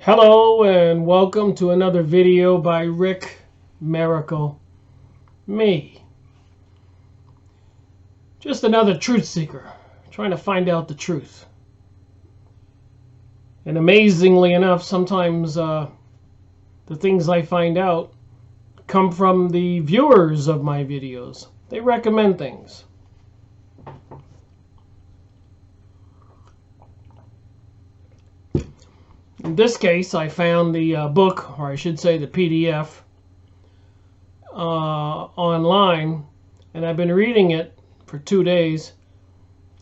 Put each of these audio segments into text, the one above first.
Hello and welcome to another video by Rick Miracle Me. Just another truth seeker trying to find out the truth. And amazingly enough, sometimes the things I find out come from the viewers of my videos. They recommend things. In this case, I found the book, or I should say the PDF, online, and I've been reading it for 2 days,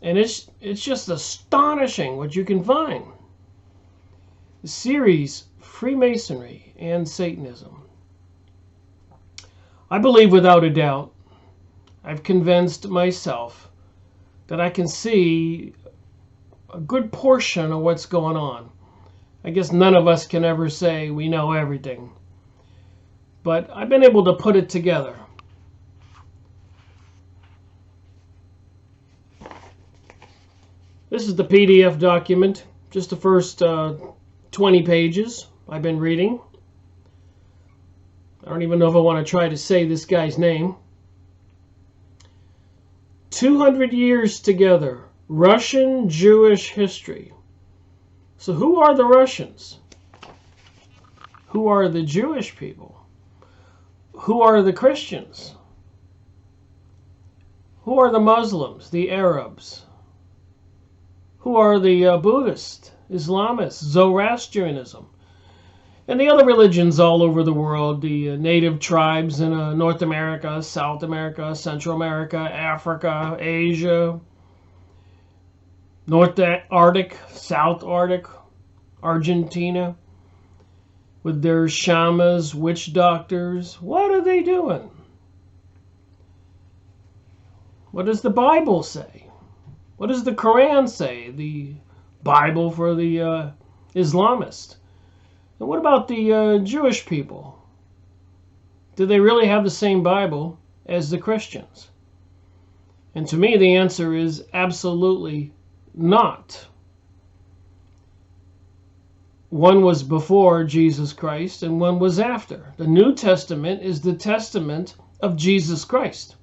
and it's just astonishing what you can find. The series Freemasonry and Satanism. I believe without a doubt, I've convinced myself that I can see a good portion of what's going on. I guess none of us can ever say we know everything. But I've been able to put it together. This is the PDF document, just the first 20 pages I've been reading. I don't even know if I want to try to say this guy's name. 200 years together, Russian Jewish history. So who are the Russians? Who are the Jewish people? Who are the Christians? Who are the Muslims, the Arabs? Who are the Buddhists, Islamists, Zoroastrianism? And the other religions all over the world, the native tribes in North America, South America, Central America, Africa, Asia, North Arctic, South Arctic, Argentina, with their shamans, witch doctors. What are they doing? What does the Bible say? What does the Quran say? The Bible for the Islamist. And what about the Jewish people? Do they really have the same Bible as the Christians? And to me, the answer is absolutely not. One was before Jesus Christ and one was after. The New Testament is the testament of Jesus Christ.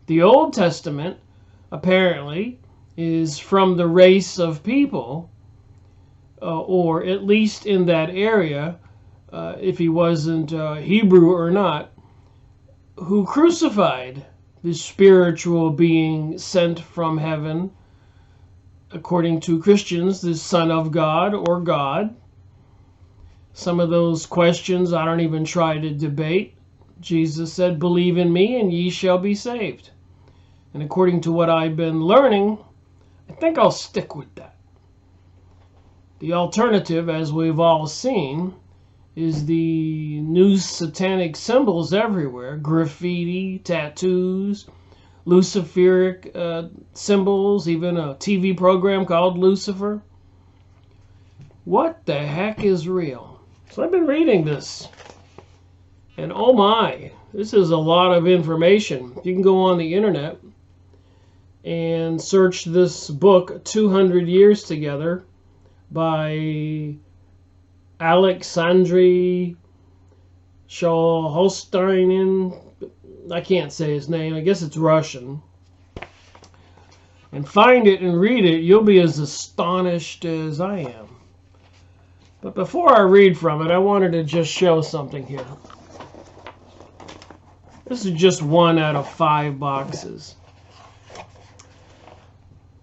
The Old Testament apparently is from the race of people, or at least in that area, if he wasn't Hebrew or not, who crucified the spiritual being sent from heaven, according to Christians, the Son of God or God. Some of those questions I don't even try to debate. Jesus said, "Believe in me and ye shall be saved." And according to what I've been learning, I think I'll stick with that. The alternative, as we've all seen, is the new satanic symbols everywhere. Graffiti, tattoos, Luciferic symbols, even a TV program called Lucifer. What the heck is real? So I've been reading this, and oh my, this is a lot of information. You can go on the internet and search this book, 200 Years Together, by Alexandri Holsteinin. I can't say his name. I guess it's Russian. And find it and read it. You'll be as astonished as I am. But before I read from it, I wanted to just show something here. This is just 1 out of 5 boxes.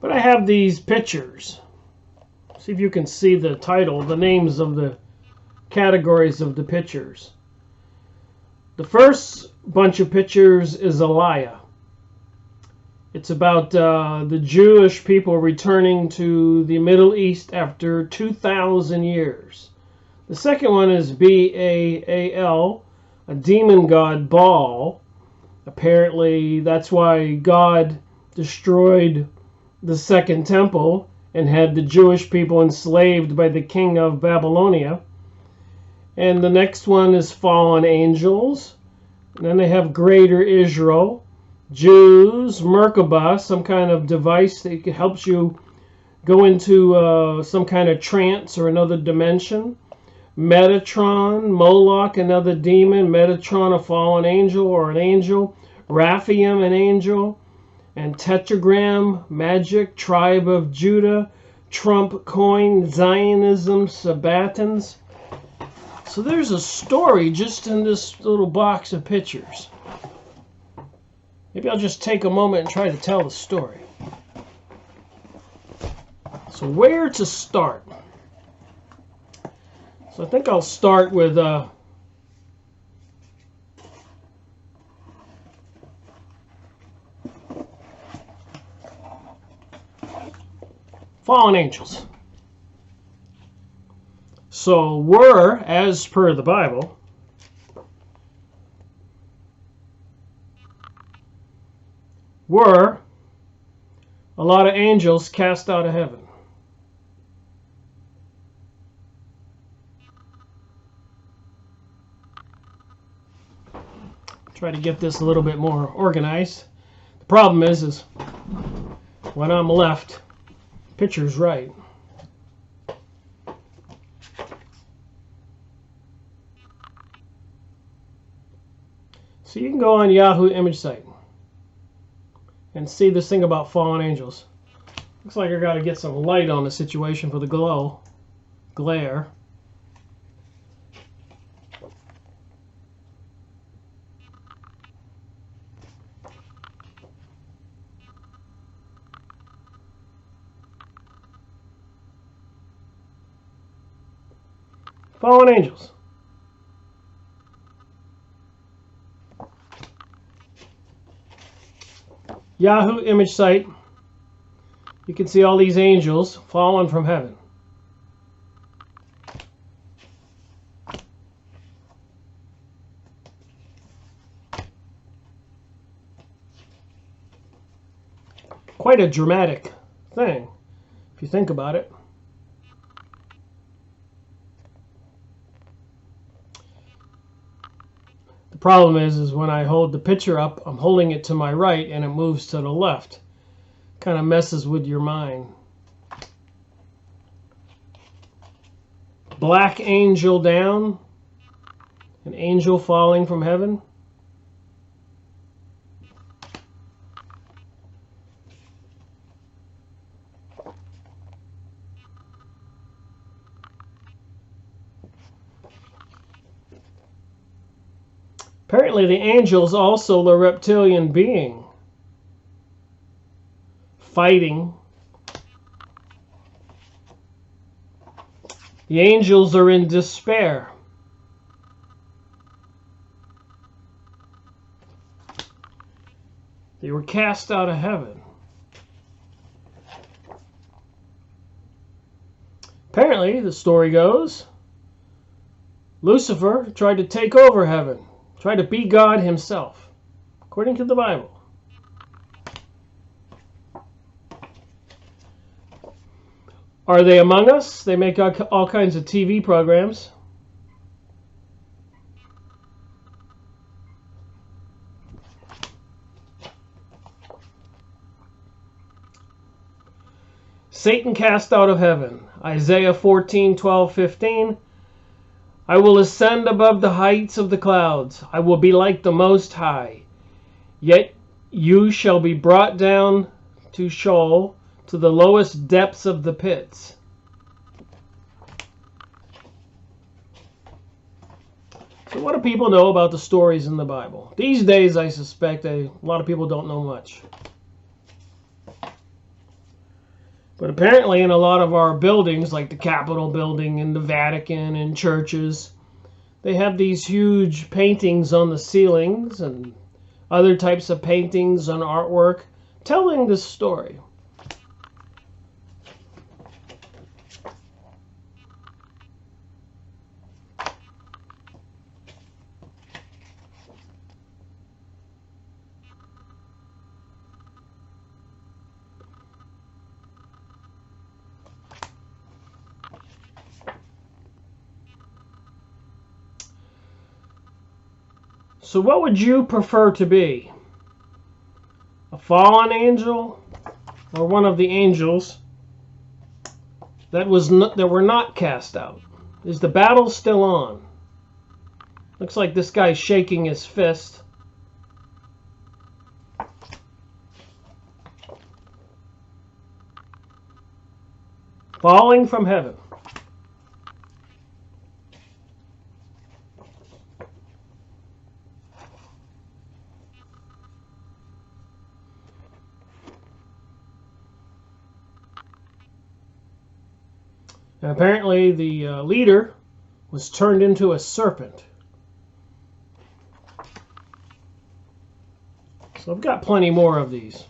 But I have these pictures. See if you can see the title, the names of the categories of the pictures. The first bunch of pictures is Aliyah. It's about the Jewish people returning to the Middle East after 2,000 years. The second one is Baal, a demon god, Baal. Apparently that's why God destroyed the Second Temple and had the Jewish people enslaved by the king of Babylonia. And the next one is fallen angels. And then they have Greater Israel, Jews, Merkabah, some kind of device that helps you go into some kind of trance or another dimension. Metatron, Moloch, another demon. Metatron, a fallen angel or an angel. Raphaim, an angel. And Tetragram, magic, tribe of Judah, Trump coin, Zionism, Sabbatans. So there's a story just in this little box of pictures. Maybe I'll just take a moment and try to tell the story. So where to start? So I think I'll start with fallen angels. So were, as per the Bible, were a lot of angels cast out of heaven. Try to get this a little bit more organized. The problem is when I'm left, picture's right. So you can go on Yahoo image site and see this thing about fallen angels. Looks like I got to get some light on the situation for the glare. Fallen angels. Yahoo image site. You can see all these angels fallen from heaven. Quite a dramatic thing, if you think about it. The problem is when I hold the picture up, I'm holding it to my right and it moves to the left. Kind of messes with your mind. Black angel down, an angel falling from heaven. Apparently the angel is also the reptilian being fighting. The angels are in despair. They were cast out of heaven. Apparently, the story goes, Lucifer tried to take over heaven, tried to be God himself, according to the Bible. Are they among us? They make all kinds of TV programs. Satan cast out of heaven. Isaiah 14:12-15. I will ascend above the heights of the clouds. I will be like the Most High. Yet you shall be brought down to Sheol, to the lowest depths of the pits. So what do people know about the stories in the Bible? These days, I suspect a lot of people don't know much. But apparently in a lot of our buildings, like the Capitol building and the Vatican and churches, they have these huge paintings on the ceilings and other types of paintings and artwork telling this story. So what would you prefer to be? A fallen angel or one of the angels that were not cast out. Is the battle still on? Looks like this guy's shaking his fist. Falling from heaven. And apparently the leader was turned into a serpent. So I've got plenty more of these.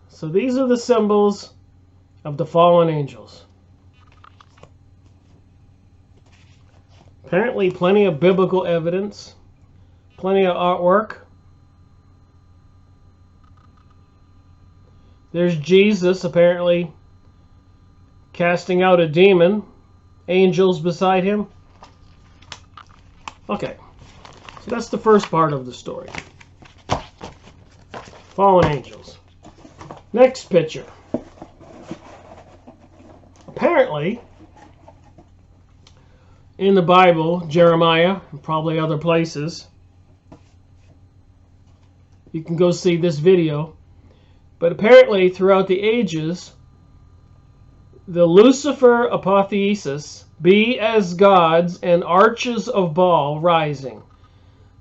So these are the symbols of the fallen angels. Apparently plenty of biblical evidence, plenty of artwork. There's Jesus apparently casting out a demon, angels beside him. Okay, so that's the first part of the story. Fallen angels. Next picture. Apparently, in the Bible, Jeremiah, and probably other places, you can go see this video, but apparently throughout the ages, the Lucifer apotheosis be as gods and arches of Baal rising.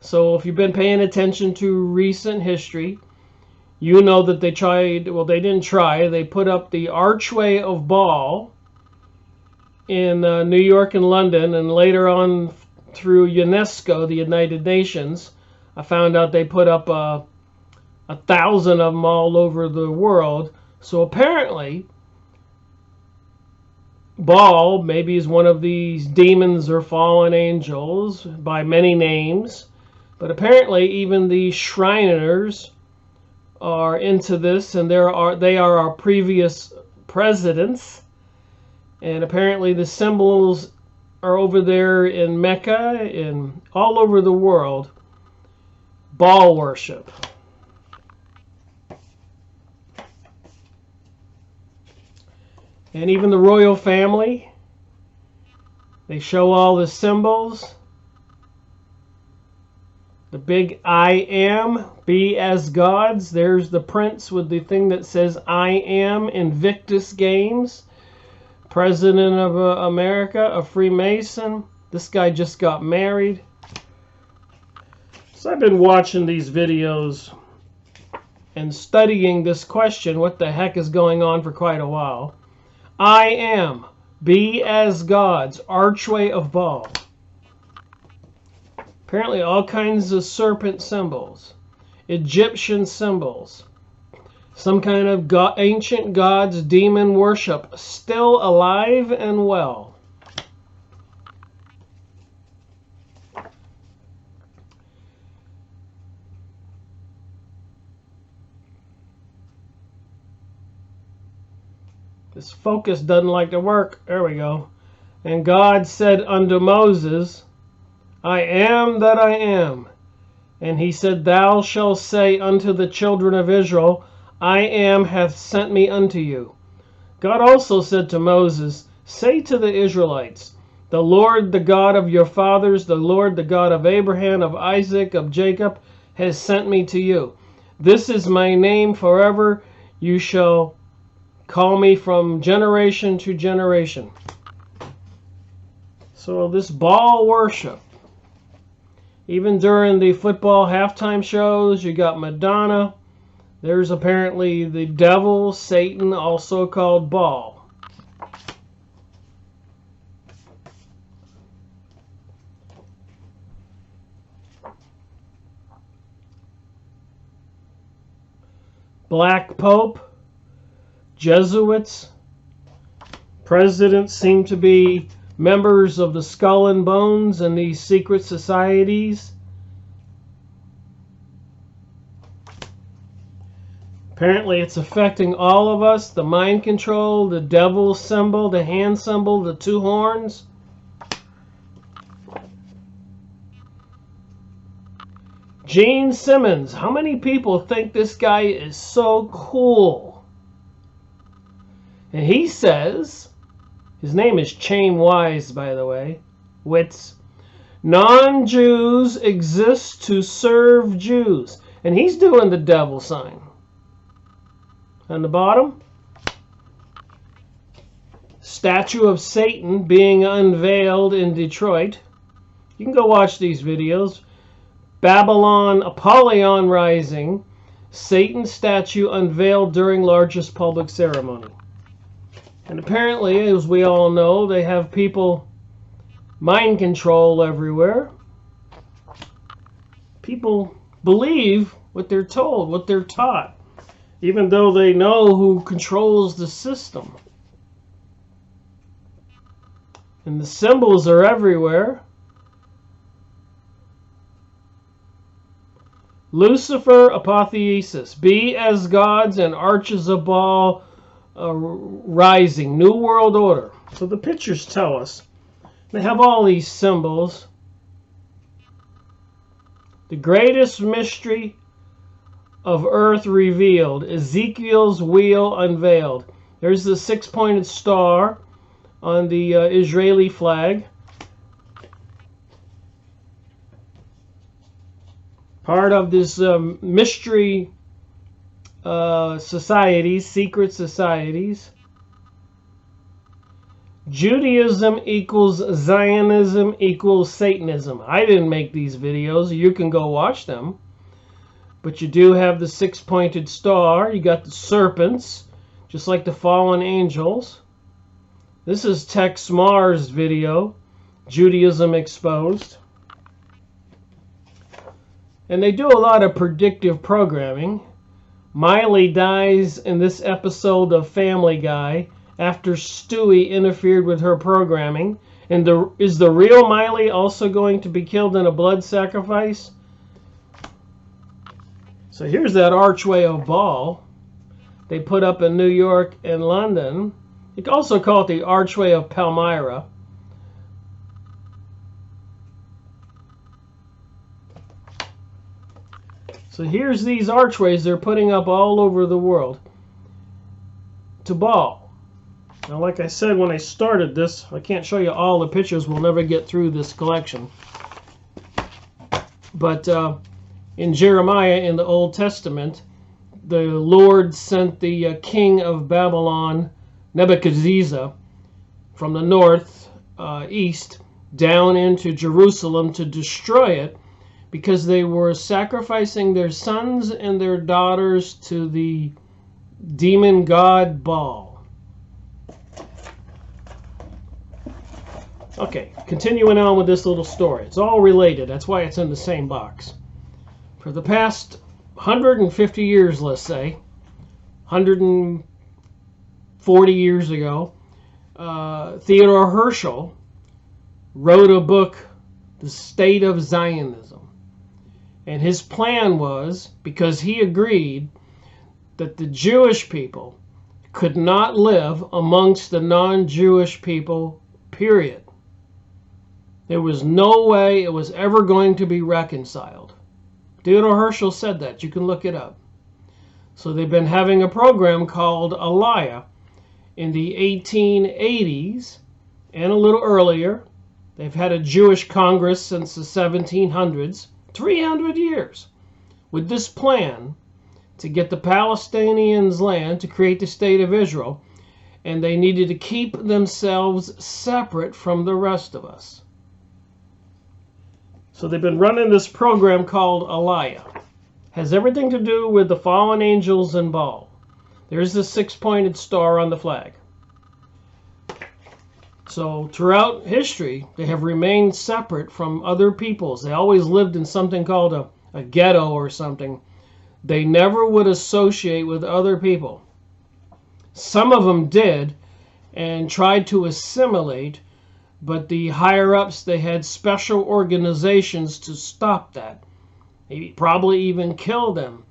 So if you've been paying attention to recent history, you know that they tried, well, they didn't try, they put up the archway of Baal in New York and London, and later on through UNESCO, the United Nations, I found out they put up 1,000 of them all over the world. So apparently, Baal maybe is one of these demons or fallen angels by many names, but apparently even the Shriners are into this, and they are our previous presidents, and apparently the symbols are over there in Mecca and all over the world. Baal worship. And even the royal family, they show all the symbols. The big I am, be as gods. There's the prince with the thing that says I am, Invictus Games. President of America, a Freemason. This guy just got married. So I've been watching these videos and studying this question, what the heck is going on, for quite a while. I am, be as gods, archway of Baal. Apparently all kinds of serpent symbols, Egyptian symbols, some kind of ancient gods, demon worship, still alive and well. This focus doesn't like to work. There we go. And God said unto Moses, I am that I am. And he said, Thou shalt say unto the children of Israel, I am hath sent me unto you. God also said to Moses, Say to the Israelites, The Lord, the God of your fathers, the Lord, the God of Abraham, of Isaac, of Jacob, has sent me to you. This is my name forever. You shall call me from generation to generation. So this Baal worship, even during the football halftime shows, you got Madonna. There's apparently the devil, Satan, also called Baal. Black Pope, Jesuits, presidents seem to be members of the Skull and Bones and these secret societies. Apparently it's affecting all of us. The mind control, the devil symbol, the hand symbol, the two horns. Gene Simmons. How many people think this guy is so cool? And he says, his name is Chaim Wise, by the way, Witz, non-Jews exist to serve Jews. And he's doing the devil sign. On the bottom, statue of Satan being unveiled in Detroit. You can go watch these videos. Babylon, Apollyon rising, Satan statue unveiled during largest public ceremony. And apparently, as we all know, they have people mind control everywhere. People believe what they're told, what they're taught, even though they know who controls the system. And the symbols are everywhere. Lucifer, apotheosis, be as gods and arches of Baal rising, New World Order. So the pictures tell us. They have all these symbols. The greatest mystery of earth revealed, Ezekiel's wheel unveiled. There's the six-pointed star on the Israeli flag. Part of this mystery societies, secret societies. Judaism equals Zionism equals Satanism. I didn't make these videos. You can go watch them. But you do have the six-pointed star. You got the serpents, just like the fallen angels. This is Tex Mars' video, Judaism Exposed. And they do a lot of predictive programming. Miley dies in this episode of Family Guy after Stewie interfered with her programming. And is the real Miley also going to be killed in a blood sacrifice? So here's that archway of Baal they put up in New York and London. You can also call it the Archway of Palmyra. So here's these archways they're putting up all over the world to Baal. Now, like I said when I started this, I can't show you all the pictures. We'll never get through this collection. But in Jeremiah, in the Old Testament, the Lord sent the king of Babylon, Nebuchadnezzar, from the north, east, down into Jerusalem to destroy it, because they were sacrificing their sons and their daughters to the demon god Baal. Okay, continuing on with this little story. It's all related. That's why it's in the same box. For the past 150 years, let's say, 140 years ago, Theodore Herschel wrote a book, The State of Zionism. And his plan was, because he agreed that the Jewish people could not live amongst the non-Jewish people, period. There was no way it was ever going to be reconciled. Theodore Herschel said that. You can look it up. So they've been having a program called Aliyah in the 1880s and a little earlier. They've had a Jewish Congress since the 1700s. 300 years with this plan to get the Palestinians land to create the state of Israel, and they needed to keep themselves separate from the rest of us. So they've been running this program called Aliyah. Has everything to do with the fallen angels and Baal. There's the six-pointed star on the flag. So throughout history, they have remained separate from other peoples. They always lived in something called a ghetto or something. They never would associate with other people. Some of them did and tried to assimilate, but the higher-ups, they had special organizations to stop that. They probably even kill them.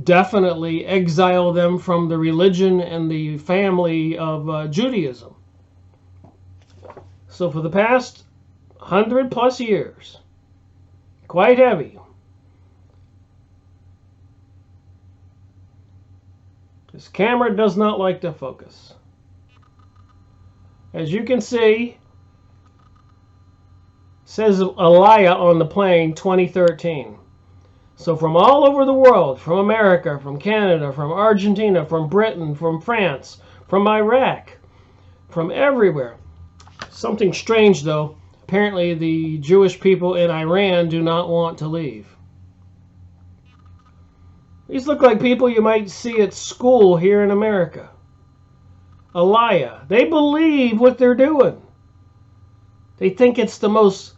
Definitely exile them from the religion and the family of Judaism. So for the past 100+ years, quite heavy, This camera does not like to focus. As you can see, says Aliyah on the plane 2013. So from all over the world, from America, from Canada, from Argentina, from Britain, from France, from Iraq, from everywhere. Something strange though. Apparently the Jewish people in Iran do not want to leave. These look like people you might see at school here in America. Aliyah. They believe what they're doing. They think it's the most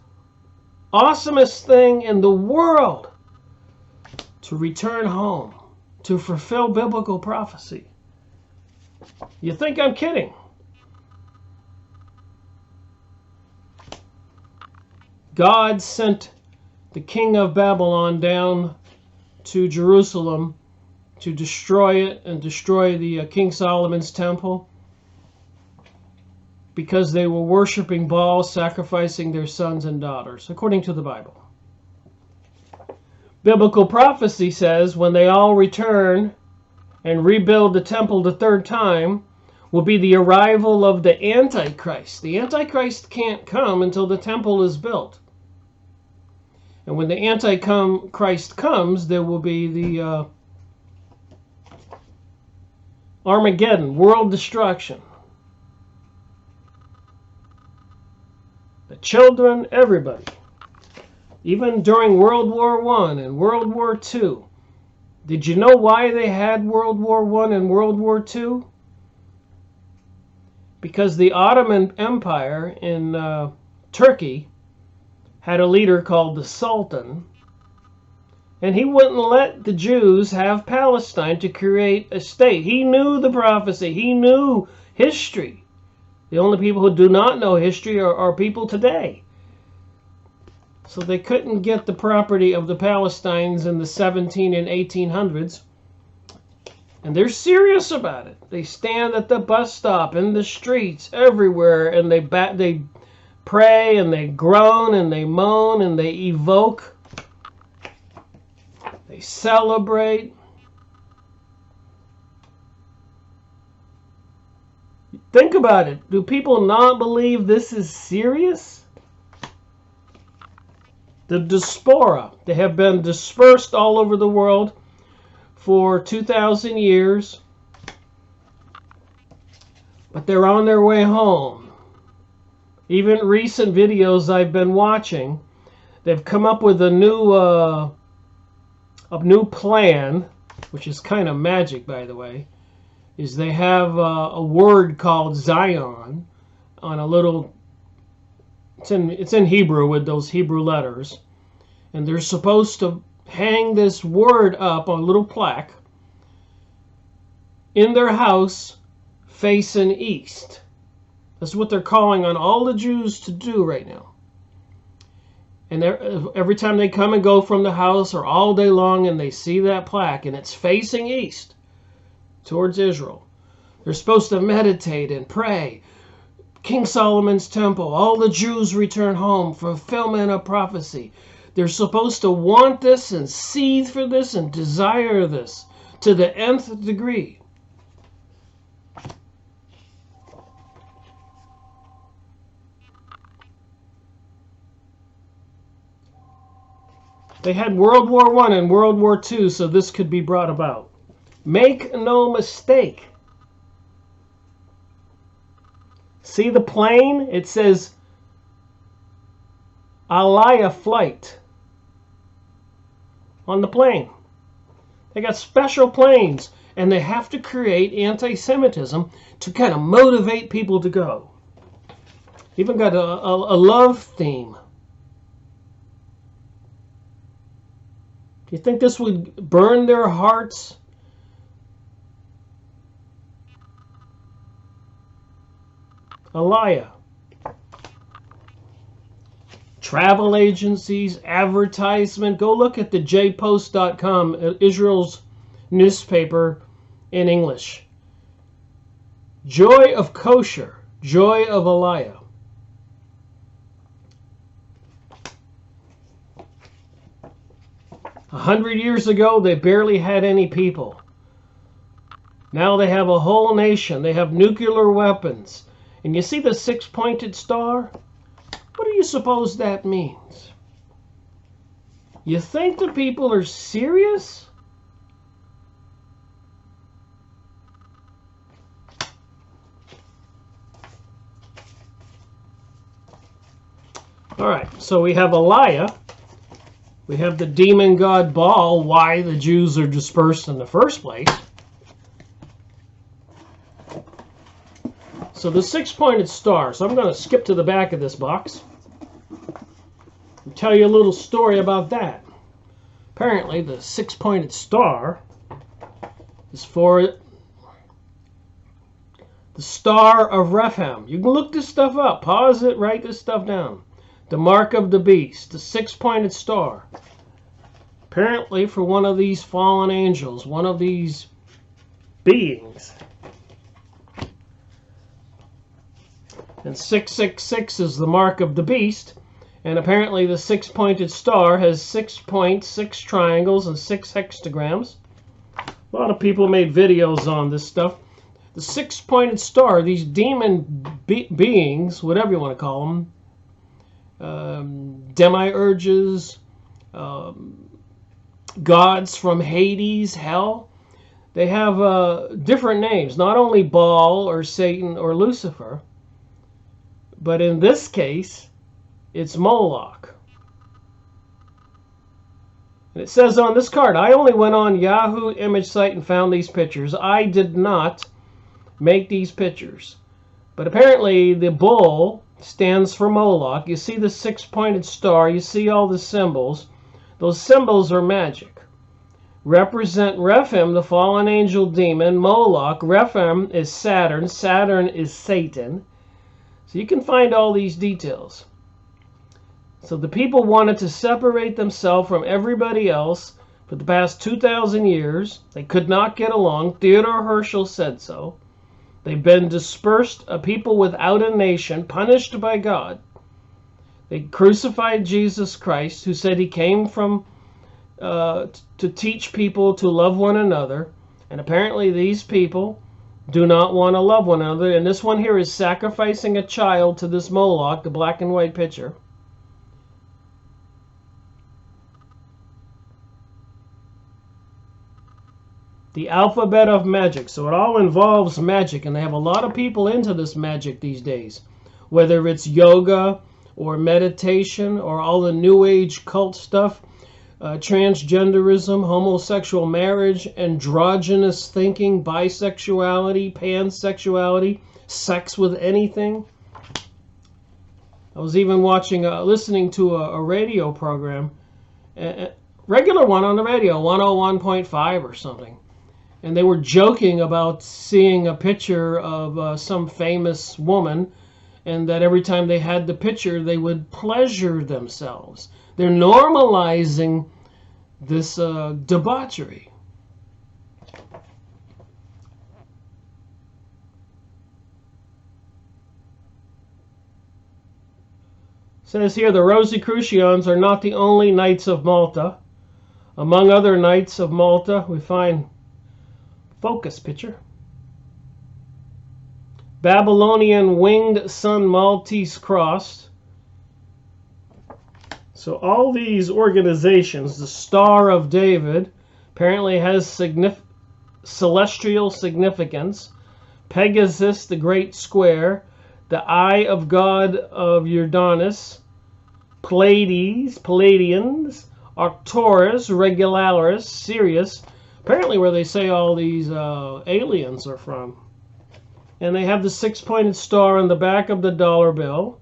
awesomest thing in the world to return home, to fulfill biblical prophecy. You think I'm kidding? God sent the king of Babylon down to Jerusalem to destroy it and destroy the King Solomon's temple because they were worshiping Baal, sacrificing their sons and daughters, according to the Bible. Biblical prophecy says when they all return and rebuild the temple the third time will be the arrival of the Antichrist. The Antichrist can't come until the temple is built. And when the Antichrist comes, there will be the Armageddon, world destruction. The children, everybody. Even during World War I and World War II. Did you know why they had World War I and World War II? Because the Ottoman Empire in Turkey had a leader called the Sultan, and he wouldn't let the Jews have Palestine to create a state. He knew the prophecy. He knew history. The only people who do not know history are people today. So they couldn't get the property of the Palestinians in the 17 and 1800s. And they're serious about it. They stand at the bus stop, in the streets, everywhere, and they pray and they groan and they moan and they evoke. They celebrate. Think about it. Do people not believe this is serious? The diaspora, they have been dispersed all over the world for 2,000 years, but they're on their way home. Even recent videos I've been watching, they've come up with a new plan, which is kind of magic, by the way. Is they have a word called Zion on a little. It's in Hebrew with those Hebrew letters, and they're supposed to hang this word up on a little plaque in their house facing east. That's what they're calling on all the Jews to do right now. And every time they come and go from the house or all day long and they see that plaque and it's facing east towards Israel, they're supposed to meditate and pray. King Solomon's temple, all the Jews return home, fulfillment of prophecy. They're supposed to want this and seethe for this and desire this to the nth degree. They had World War I and World War II, so this could be brought about. Make no mistake. See the plane? It says Aliyah flight on the plane. They got special planes, and they have to create anti-Semitism to kind of motivate people to go. Even got a love theme. Do you think this would burn their hearts? Aliyah. Travel agencies, advertisement. Go look at the jpost.com, Israel's newspaper in English. Joy of kosher. Joy of Aliyah. A 100 years ago, they barely had any people. Now they have a whole nation. They have nuclear weapons. And you see the six-pointed star? What do you suppose that means? You think the people are serious? All right, so we have Eliah. We have the demon god Baal, why the Jews are dispersed in the first place. So the six-pointed star. So I'm going to skip to the back of this box and tell you a little story about that. Apparently, the six-pointed star is for the Star of Rephaim. You can look this stuff up. Pause it, write this stuff down. The mark of the beast, the six-pointed star. Apparently for one of these fallen angels, one of these beings. And 666 is the mark of the beast. And apparently the six-pointed star has 6 points, 6 triangles, and 6 hexagrams. A lot of people made videos on this stuff. The six-pointed star, these demon beings, whatever you want to call them, demiurges, gods from Hades, hell, they have different names. Not only Baal or Satan or Lucifer, but in this case, it's Moloch. And it says on this card, I only went on Yahoo image site and found these pictures. I did not make these pictures. But apparently the bull stands for Moloch. You see the six-pointed star. You see all the symbols. Those symbols are magic. Represent Rephaim, the fallen angel demon. Moloch. Rephaim is Saturn. Saturn is Satan. So you can find all these details. So the people wanted to separate themselves from everybody else for the past 2,000 years. They could not get along. Theodore Herschel said so. They've been dispersed, a people without a nation, punished by God. They crucified Jesus Christ, who said he came from to teach people to love one another. And apparently these people do not want to love one another. And this one here is sacrificing a child to this Moloch, the black and white picture. The alphabet of magic. So it all involves magic, and they have a lot of people into this magic these days. Whether it's yoga or meditation or all the new age cult stuff, transgenderism, homosexual marriage, androgynous thinking, bisexuality, pansexuality, sex with anything. I was even watching, listening to a radio program, a regular one on the radio, 101.5 or something. And they were joking about seeing a picture of some famous woman, and that every time they had the picture, they would pleasure themselves. They're normalizing this debauchery. It says here, the Rosicrucians are not the only knights of Malta. Among other knights of Malta, we find focus picture. Babylonian winged sun Maltese cross. So all these organizations, the Star of David, apparently has celestial significance. Pegasus, the Great Square. The Eye of God of Uranus. Pleiadians. Arcturus, Regularis, Sirius. Apparently where they say all these aliens are from. And they have the six-pointed star on the back of the dollar bill.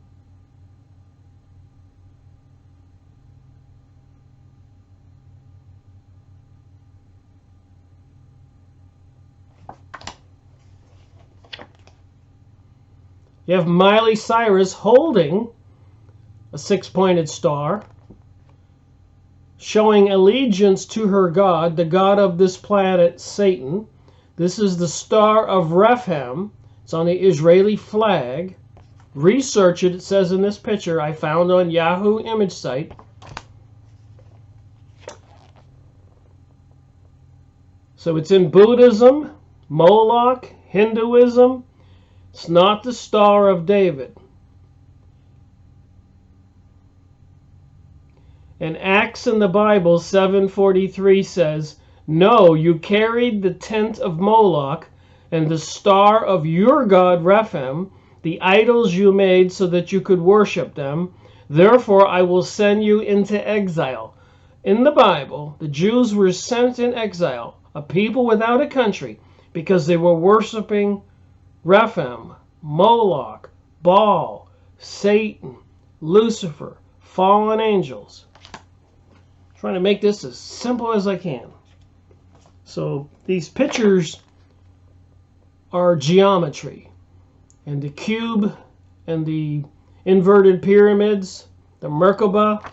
You have Miley Cyrus holding a six-pointed star, showing allegiance to her god, the god of this planet, Satan. This is the Star of Rephaim. It's on the Israeli flag. Research it, it says in this picture I found on Yahoo image site. So it's in Buddhism, Moloch, Hinduism. It's not the Star of David. And Acts in the Bible 7:43 says, "No, you carried the tent of Moloch and the star of your god Rephaim, the idols you made so that you could worship them. Therefore I will send you into exile." In the Bible, the Jews were sent in exile, a people without a country, because they were worshiping Rephaim, Moloch, Baal, Satan, Lucifer, fallen angels. I'm trying to make this as simple as I can. So these pictures are geometry, and the cube and the inverted pyramids, the Merkaba,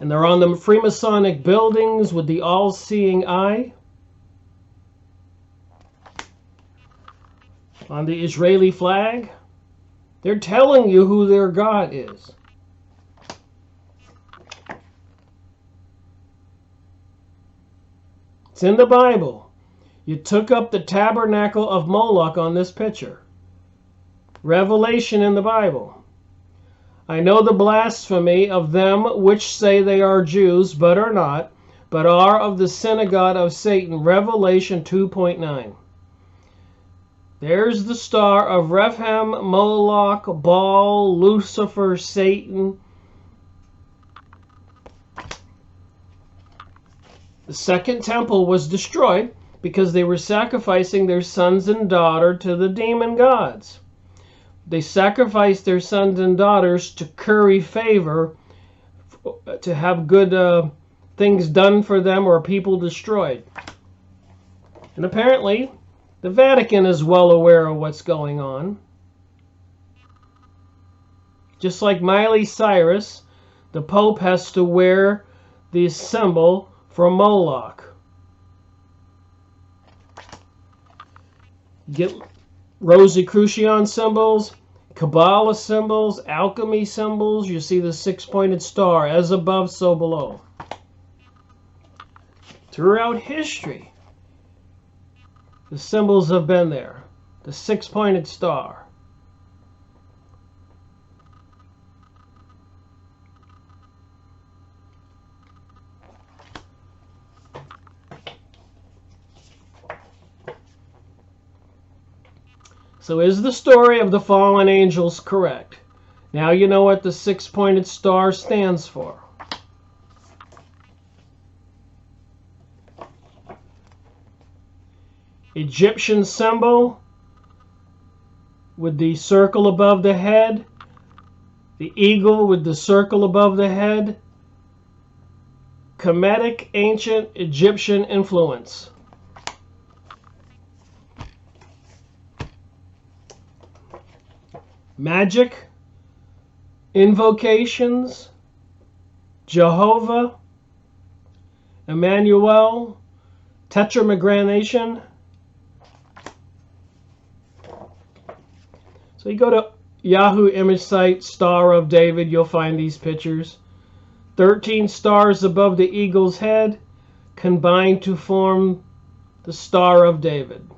and they're on the Freemasonic buildings with the all-seeing eye. On the Israeli flag, they're telling you who their God is. It's in the Bible. You took up the tabernacle of Moloch on this picture. Revelation in the Bible. I know the blasphemy of them which say they are Jews, but are not, but are of the synagogue of Satan. Revelation 2:9. There's the star of Rephaim, Moloch, Baal, Lucifer, Satan. The second temple was destroyed because they were sacrificing their sons and daughters to the demon gods. They sacrificed their sons and daughters to curry favor, to have good things done for them or people destroyed. And apparently, the Vatican is well aware of what's going on. Just like Miley Cyrus, the Pope has to wear the symbol for Moloch. Get Rosicrucian symbols, Kabbalah symbols, alchemy symbols. You see the six-pointed star, as above, so below. Throughout history, the symbols have been there. The six-pointed star. So is the story of the fallen angels correct? Now you know what the six-pointed star stands for. Egyptian symbol with the circle above the head, the eagle with the circle above the head, Kemetic ancient Egyptian influence. Magic, invocations, Jehovah, Emmanuel, tetragrammaton. So you go to Yahoo image site, Star of David, you'll find these pictures. 13 stars above the eagle's head combine to form the Star of David.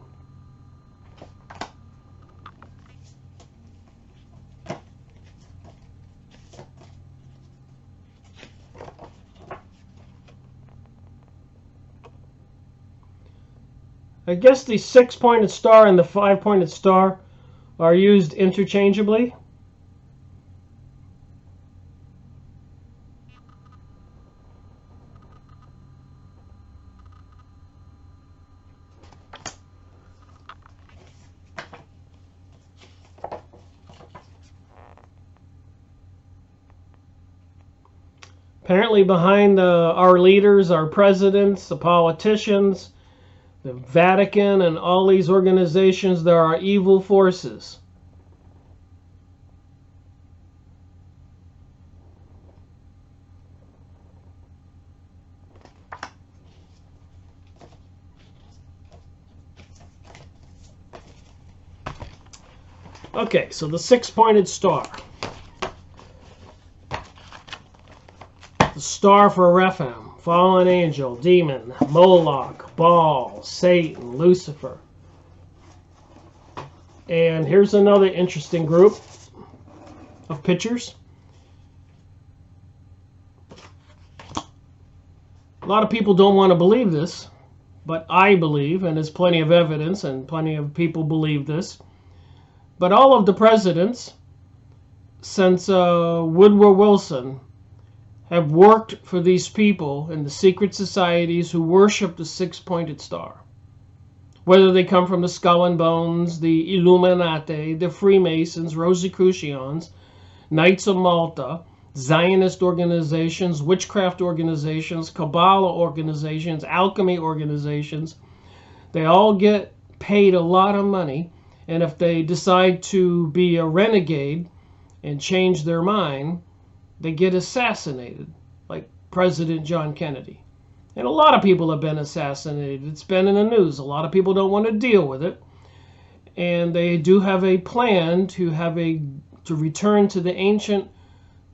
I guess the six-pointed star and the five-pointed star are used interchangeably. Apparently behind our leaders, our presidents, the politicians, the Vatican, and all these organizations, there are evil forces. Okay, so the six-pointed star. The star for Rephaim, fallen angel, demon, Moloch, Baal, Satan, Lucifer. And here's another interesting group of pictures. A lot of people don't want to believe this, but I believe, and there's plenty of evidence, and plenty of people believe this. But all of the presidents since Woodrow Wilson have worked for these people in the secret societies who worship the six-pointed star. Whether they come from the Skull and Bones, the Illuminati, the Freemasons, Rosicrucians, Knights of Malta, Zionist organizations, witchcraft organizations, Kabbalah organizations, alchemy organizations, they all get paid a lot of money, and if they decide to be a renegade and change their mind, they get assassinated, like President John Kennedy. And a lot of people have been assassinated. It's been in the news. A lot of people don't want to deal with it. And they do have a plan to return to the ancient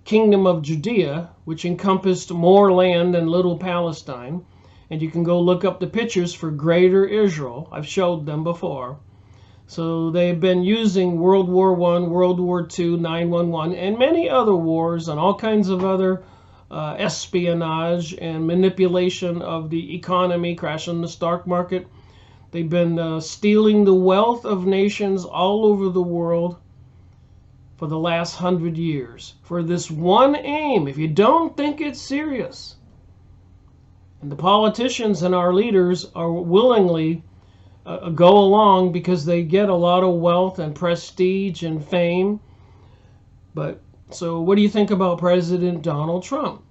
Kingdom of Judea, which encompassed more land than Little Palestine. And you can go look up the pictures for Greater Israel. I've showed them before. So they've been using World War I, World War II, 9/11, and many other wars and all kinds of other espionage and manipulation of the economy, crashing the stock market. They've been stealing the wealth of nations all over the world for the last 100 years for this one aim. If you don't think it's serious, and the politicians and our leaders are willingly go along because they get a lot of wealth and prestige and fame. But so what do you think about President Donald Trump?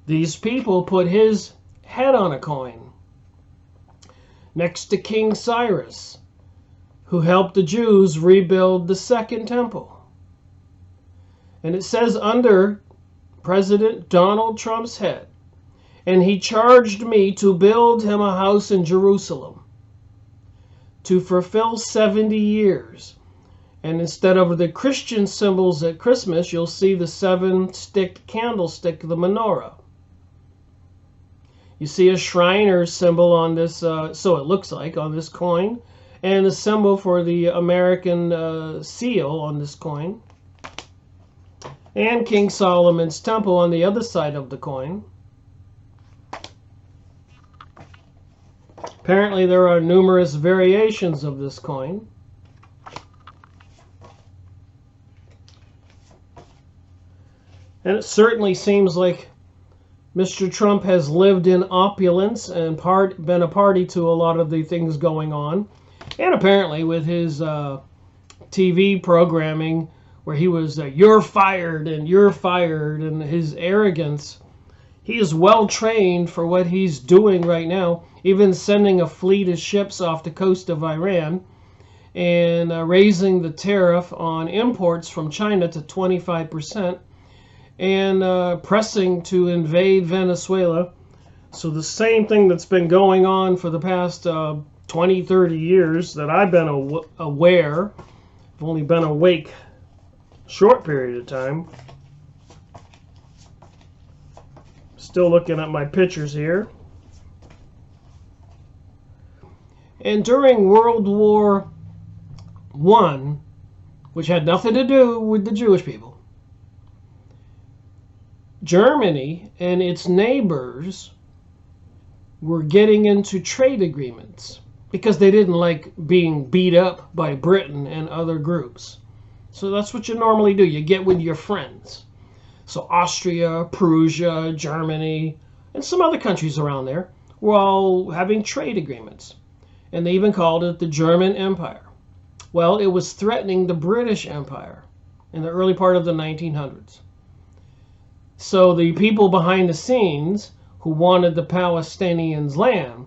These people put his head on a coin next to King Cyrus, who helped the Jews rebuild the Second Temple. And it says under President Donald Trump's head, and he charged me to build him a house in Jerusalem to fulfill 70 years. And instead of the Christian symbols at Christmas, you'll see the 7-stick candlestick, the menorah. You see a Shriners symbol on this, so it looks like, on this coin, and a symbol for the American seal on this coin. And King Solomon's temple on the other side of the coin. Apparently there are numerous variations of this coin. And it certainly seems like Mr. Trump has lived in opulence and been a party to a lot of the things going on. And apparently with his TV programming, where he was, you're fired, and his arrogance. He is well trained for what he's doing right now, even sending a fleet of ships off the coast of Iran and raising the tariff on imports from China to 25% and pressing to invade Venezuela. So the same thing that's been going on for the past 20, 30 years that I've been aware, I've only been awake short period of time. Still looking at my pictures here. And during World War I, which had nothing to do with the Jewish people, Germany and its neighbors were getting into trade agreements because they didn't like being beat up by Britain and other groups. So that's what you normally do. You get with your friends. So Austria, Prussia, Germany, and some other countries around there were all having trade agreements. And they even called it the German Empire. Well, it was threatening the British Empire in the early part of the 1900s. So the people behind the scenes who wanted the Palestinians' land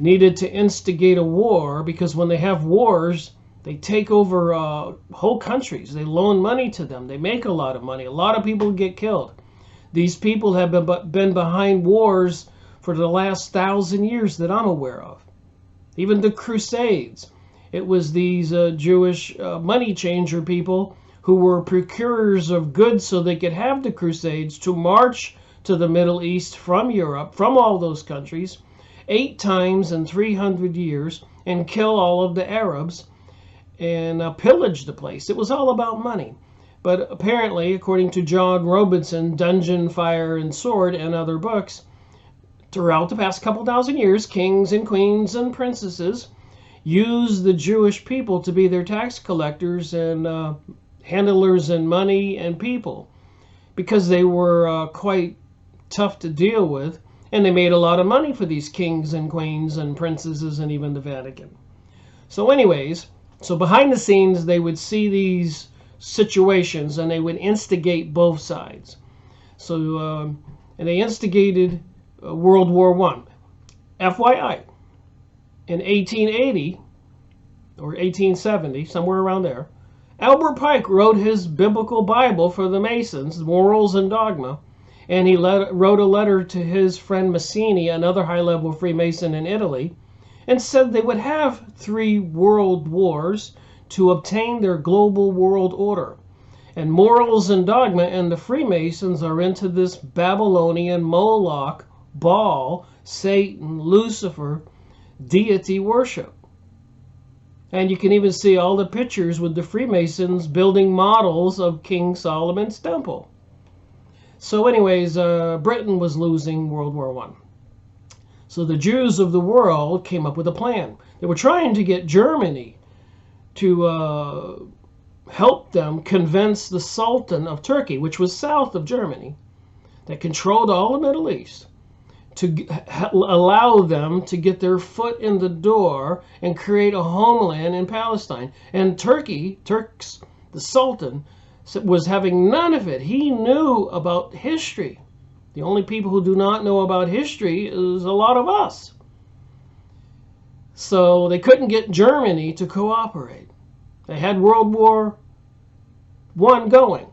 needed to instigate a war, because when they have wars, they take over whole countries. They loan money to them. They make a lot of money. A lot of people get killed. These people have been behind wars for the last 1,000 years that I'm aware of. Even the Crusades. It was these Jewish money changer people who were procurers of goods so they could have the Crusades to march to the Middle East from Europe, from all those countries, 8 times in 300 years and kill all of the Arabs and pillage the place. It was all about money. But apparently, according to John Robinson, Dungeon, Fire, and Sword, and other books, throughout the past couple thousand years, kings and queens and princesses used the Jewish people to be their tax collectors and handlers in money and people, because they were quite tough to deal with, and they made a lot of money for these kings and queens and princesses and even the Vatican. So anyways, so behind the scenes, they would see these situations and they would instigate both sides. So and they instigated World War I. FYI, in 1880 or 1870, somewhere around there, Albert Pike wrote his biblical Bible for the Masons, Morals and Dogma, and he wrote a letter to his friend Mazzini, another high-level Freemason in Italy, and said they would have 3 world wars to obtain their global world order. And Morals and Dogma and the Freemasons are into this Babylonian Moloch, Baal, Satan, Lucifer, deity worship. And you can even see all the pictures with the Freemasons building models of King Solomon's temple. So anyways, Britain was losing World War I. So the Jews of the world came up with a plan. They were trying to get Germany to help them convince the Sultan of Turkey, which was south of Germany, that controlled all the Middle East, to allow them to get their foot in the door and create a homeland in Palestine. And Turks, the Sultan, was having none of it. He knew about history. The only people who do not know about history is a lot of us. So they couldn't get Germany to cooperate. They had World War I going.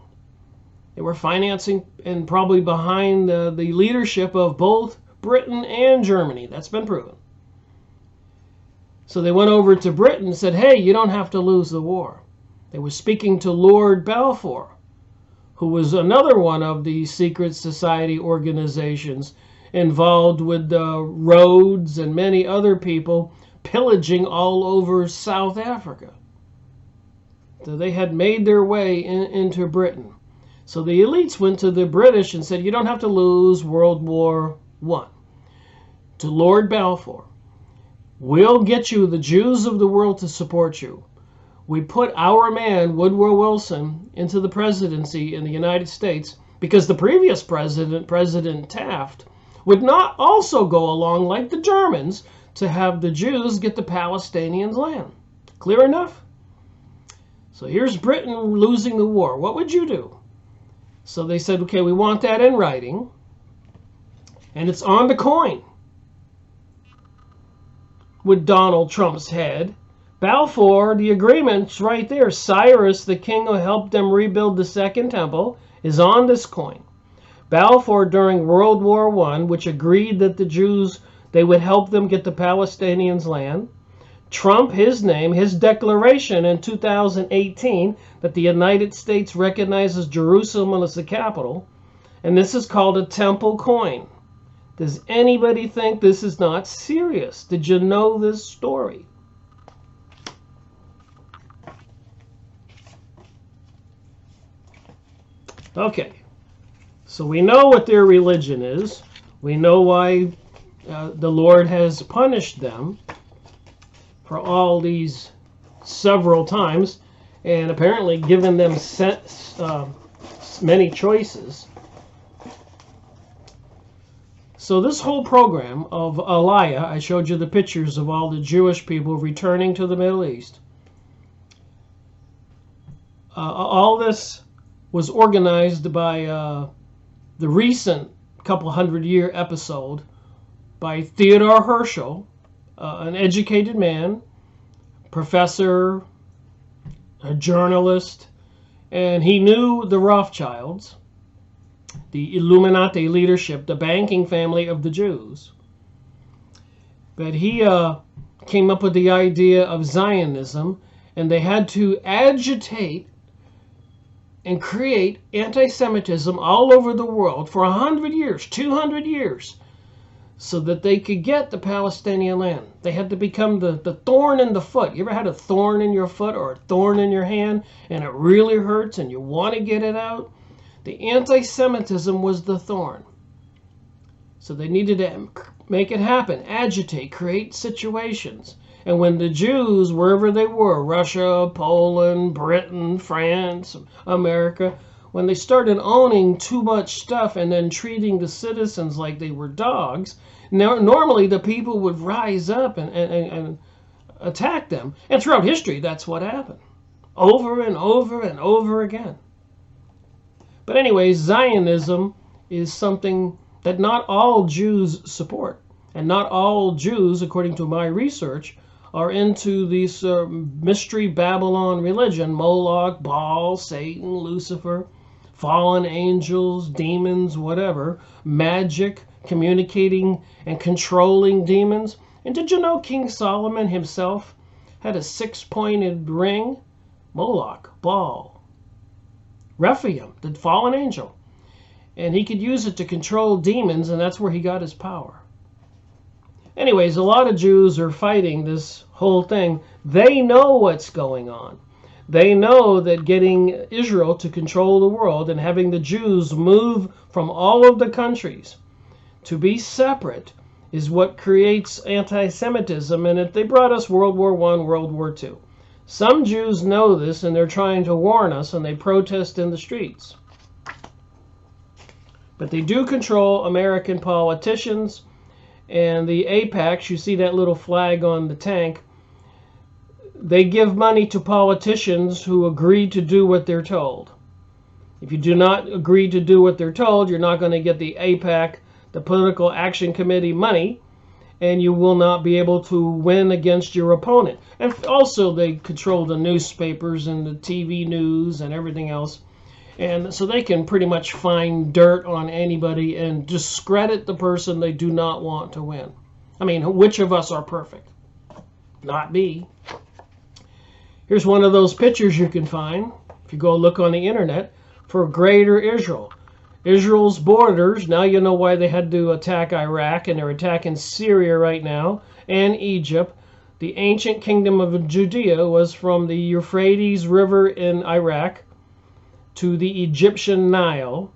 They were financing and probably behind the leadership of both Britain and Germany. That's been proven. So they went over to Britain and said, hey, you don't have to lose the war. They were speaking to Lord Balfour, who was another one of the secret society organizations involved with Rhodes and many other people pillaging all over South Africa. So they had made their way into Britain. So the elites went to the British and said, you don't have to lose World War I. To Lord Balfour, we'll get you the Jews of the world to support you. We put our man, Woodrow Wilson, into the presidency in the United States because the previous president, President Taft, would not also go along like the Germans to have the Jews get the Palestinians' land. Clear enough? So here's Britain losing the war. What would you do? So they said, okay, we want that in writing, and it's on the coin with Donald Trump's head. Balfour, the agreement's right there. Cyrus, the king who helped them rebuild the Second Temple, is on this coin. Balfour, during World War I, which agreed that the Jews, they would help them get the Palestinians' land. Trump, his name, his declaration in 2018 that the United States recognizes Jerusalem as the capital. And this is called a temple coin. Does anybody think this is not serious? Did you know this story? Okay, so we know what their religion is. We know why the Lord has punished them for all these several times, and apparently given them many choices. So this whole program of Aliyah, I showed you the pictures of all the Jewish people returning to the Middle East. All this was organized by the recent couple hundred-year episode by Theodore Herschel, an educated man, professor, a journalist, and he knew the Rothschilds, the Illuminati leadership, the banking family of the Jews. But he came up with the idea of Zionism, and they had to agitate and create anti-Semitism all over the world for 100 years, 200 years. so that they could get the Palestinian land. They had to become the thorn in the foot. You ever had a thorn in your foot or a thorn in your hand and it really hurts and you want to get it out? The anti-Semitism was the thorn. So they needed to make it happen, agitate, create situations. And when the Jews, wherever they were, Russia, Poland, Britain, France, America, when they started owning too much stuff and then treating the citizens like they were dogs, normally the people would rise up and attack them. And throughout history, that's what happened. Over and over and over again. But anyways, Zionism is something that not all Jews support. And not all Jews, according to my research, are into this mystery Babylon religion. Moloch, Baal, Satan, Lucifer, fallen angels, demons, whatever. Magic, communicating and controlling demons. And did you know King Solomon himself had a 6-pointed ring? Moloch, Baal, Rephaim, the fallen angel. And he could use it to control demons, and that's where he got his power. Anyways, a lot of Jews are fighting this whole thing. They know what's going on. They know that getting Israel to control the world and having the Jews move from all of the countries to be separate is what creates anti-Semitism, and they brought us World War I, World War II. Some Jews know this, and they're trying to warn us, and they protest in the streets. But they do control American politicians, and the AIPACs, you see that little flag on the tank, they give money to politicians who agree to do what they're told. If you do not agree to do what they're told, you're not going to get the AIPAC, the Political Action Committee money, and you will not be able to win against your opponent. And also they control the newspapers and the TV news and everything else. And so they can pretty much find dirt on anybody and discredit the person they do not want to win. I mean, which of us are perfect? Not me. Here's one of those pictures you can find, if you go look on the internet, for Greater Israel. Israel's borders, now you know why they had to attack Iraq, and they're attacking Syria right now, and Egypt. The ancient kingdom of Judea was from the Euphrates River in Iraq to the Egyptian Nile.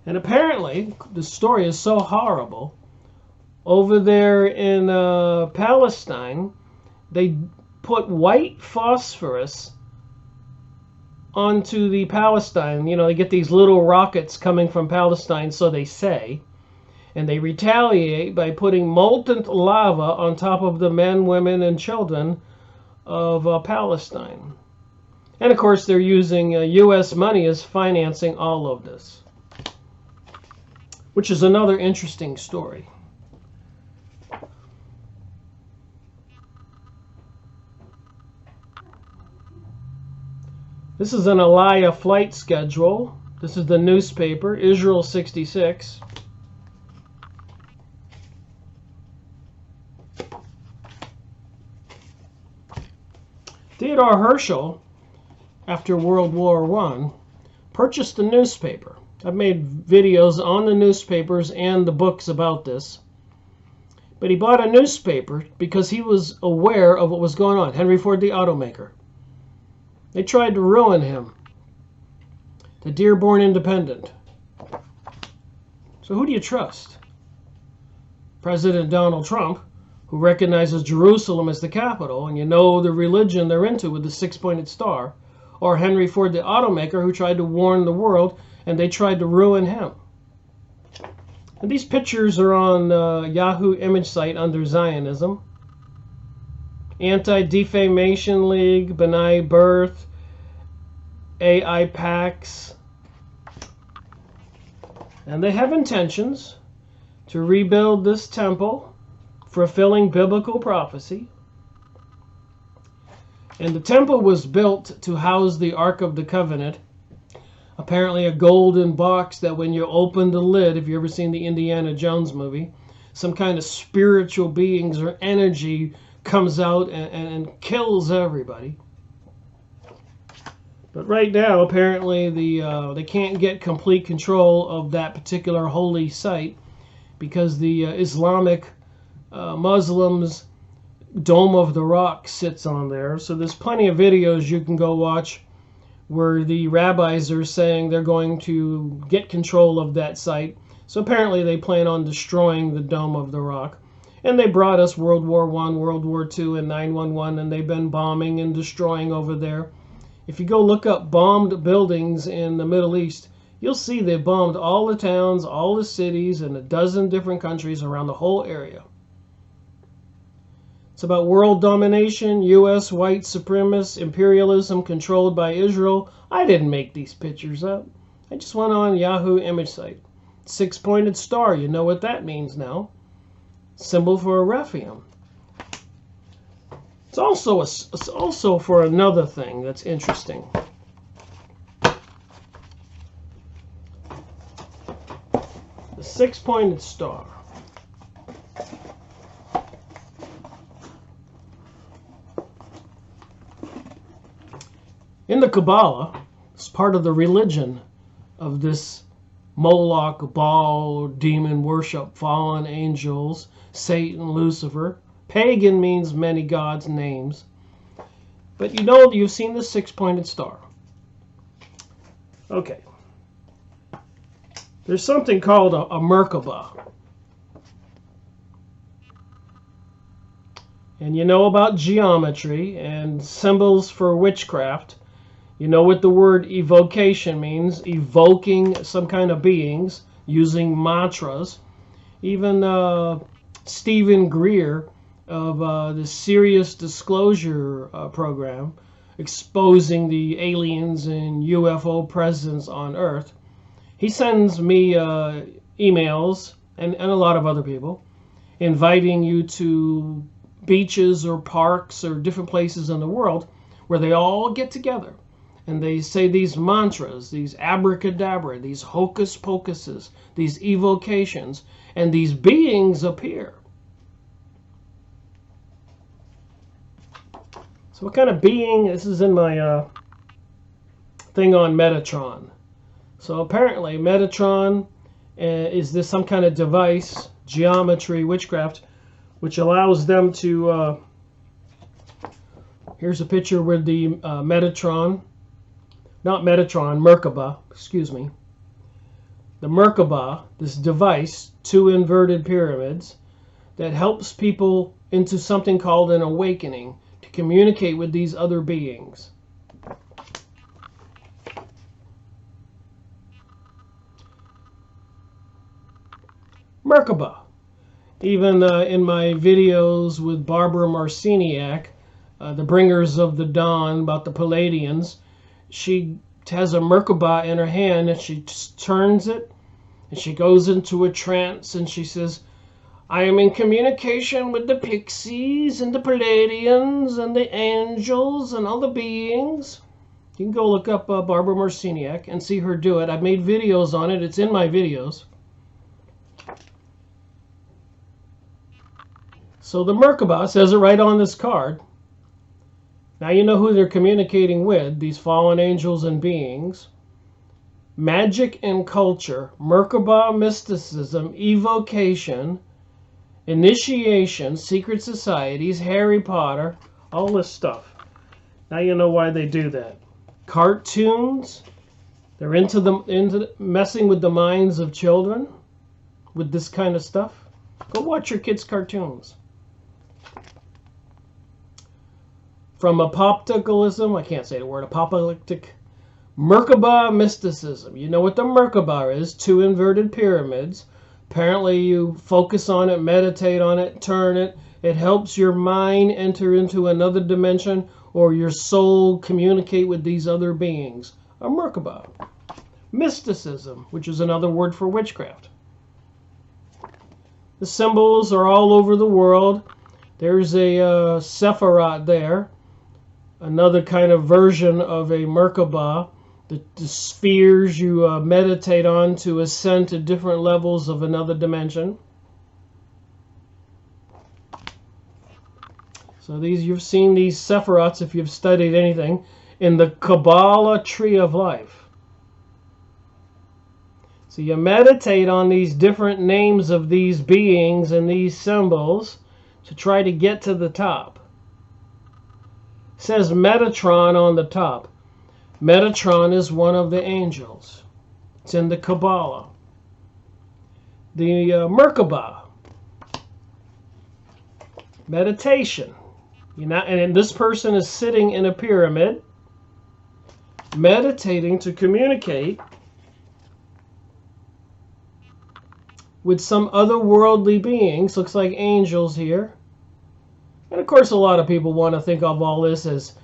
And apparently, the story is so horrible. Over there in Palestine, they put white phosphorus onto the Palestine. You know, they get these little rockets coming from Palestine, so they say. And they retaliate by putting molten lava on top of the men, women, and children of Palestine. And of course, they're using U.S. money as financing all of this, which is another interesting story. This is an Aliyah flight schedule. This is the newspaper, Israel 66. Theodore Herschel, after World War I, purchased the newspaper. I've made videos on the newspapers and the books about this. But he bought a newspaper because he was aware of what was going on. Henry Ford, the automaker. They tried to ruin him. The Dearborn Independent. So who do you trust? President Donald Trump, who recognizes Jerusalem as the capital, and you know the religion they're into with the 6-pointed star, or Henry Ford, the automaker, who tried to warn the world, and they tried to ruin him. And these pictures are on Yahoo image site under Zionism. Anti-Defamation League, B'nai Birth, AIPACs. And they have intentions to rebuild this temple, fulfilling biblical prophecy. And the temple was built to house the Ark of the Covenant. Apparently a golden box that when you open the lid, if you've ever seen the Indiana Jones movie, some kind of spiritual beings or energy comes out and kills everybody. But right now, apparently, they can't get complete control of that particular holy site because the Islamic Muslims Dome of the Rock sits on there. So there's plenty of videos you can go watch where the rabbis are saying they're going to get control of that site. So apparently they plan on destroying the Dome of the Rock. And they brought us World War I, World War II, and 9/11, and they've been bombing and destroying over there. If you go look up bombed buildings in the Middle East, you'll see they bombed all the towns, all the cities in a dozen different countries around the whole area. It's about world domination, U.S. white supremacist imperialism controlled by Israel. I didn't make these pictures up. I just went on Yahoo image site. Six-pointed star, you know what that means now. Symbol for a Rephaim. It's also for another thing that's interesting. The six-pointed star. In the Kabbalah, it's part of the religion of this Moloch, Baal, demon worship, fallen angels, Satan, Lucifer. Pagan means many gods' names. But you know, you've seen the six-pointed star. Okay. There's something called a Merkabah. And you know about geometry and symbols for witchcraft. You know what the word evocation means, evoking some kind of beings using mantras. Even Stephen Greer of the Serious Disclosure program, exposing the aliens and UFO presence on Earth, he sends me emails, and a lot of other people, inviting you to beaches or parks or different places in the world where they all get together. And they say these mantras, these abracadabra, these hocus pocuses, these evocations, and these beings appear. So what kind of being? This is in my thing on Metatron. So apparently Metatron is this some kind of device, geometry, witchcraft, which allows them to... here's a picture with the Metatron. Not Metatron, Merkabah, excuse me. The Merkabah, this device, two inverted pyramids, that helps people into something called an awakening, to communicate with these other beings. Merkabah. Even in my videos with Barbara Marciniak, the Bringers of the Dawn, about the Palladians, she has a Merkabah in her hand, and she turns it, and she goes into a trance, and she says, I am in communication with the pixies and the Palladians and the angels and all the beings. You can go look up Barbara Marciniak and see her do it. I've made videos on it. It's in my videos. So the Merkabah says it right on this card. Now you know who they're communicating with, these fallen angels and beings. Magic and culture, Merkabah mysticism, evocation, initiation, secret societies, Harry Potter, all this stuff. Now you know why they do that. Cartoons, they're into messing with the minds of children with this kind of stuff. Go watch your kids' cartoons. From apocalypticism, I can't say the word, apocalyptic, Merkabah mysticism. You know what the Merkabah is, two inverted pyramids. Apparently you focus on it, meditate on it, turn it. It helps your mind enter into another dimension, or your soul communicate with these other beings. A Merkabah. Mysticism, which is another word for witchcraft. The symbols are all over the world. There's a Sephiroth there. Another kind of version of a Merkabah, the spheres you meditate on to ascend to different levels of another dimension. So these, you've seen these Sephiroths if you've studied anything. in the Kabbalah tree of life. So you meditate on these different names of these beings and these symbols to try to get to the top. It says Metatron on the top. Metatron is one of the angels. It's in the Kabbalah. The Merkabah, meditation. And this person is sitting in a pyramid, meditating to communicate with some otherworldly beings. Looks like angels here. And of course, a lot of people want to think of all this as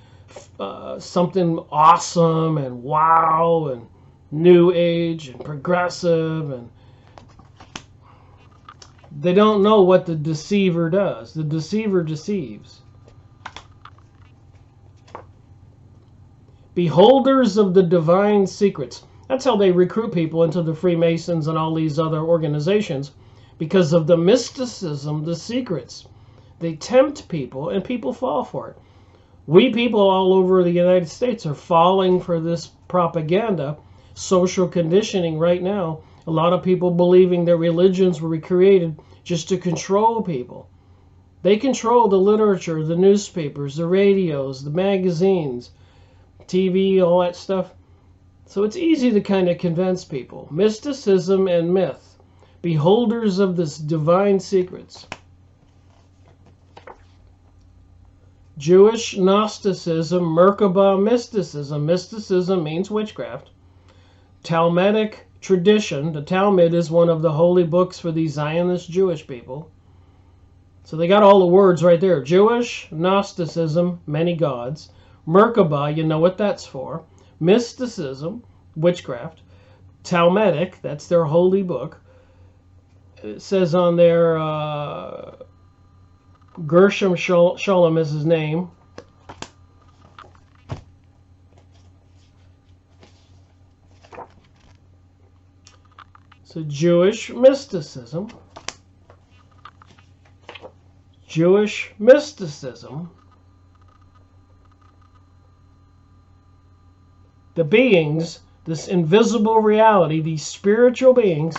something awesome and wow and new age and progressive, and they don't know what the deceiver does. The deceiver deceives. Beholders of the divine secrets. That's how they recruit people into the Freemasons and all these other organizations, because of the mysticism, the secrets. They tempt people, and people fall for it. We people all over the United States are falling for this propaganda, social conditioning right now. A lot of people believing that religions were created just to control people. They control the literature, the newspapers, the radios, the magazines, TV, all that stuff. So it's easy to kind of convince people. Mysticism and myth. Beholders of this divine secrets. Jewish Gnosticism, Merkabah mysticism. Mysticism means witchcraft. Talmudic tradition. The Talmud is one of the holy books for these Zionist Jewish people. So they got all the words right there. Jewish, Gnosticism, many gods. Merkabah, you know what that's for. Mysticism, witchcraft. Talmudic, that's their holy book. It says on there, Gershom Sholem is his name. So Jewish mysticism. Jewish mysticism. The beings, this invisible reality, these spiritual beings,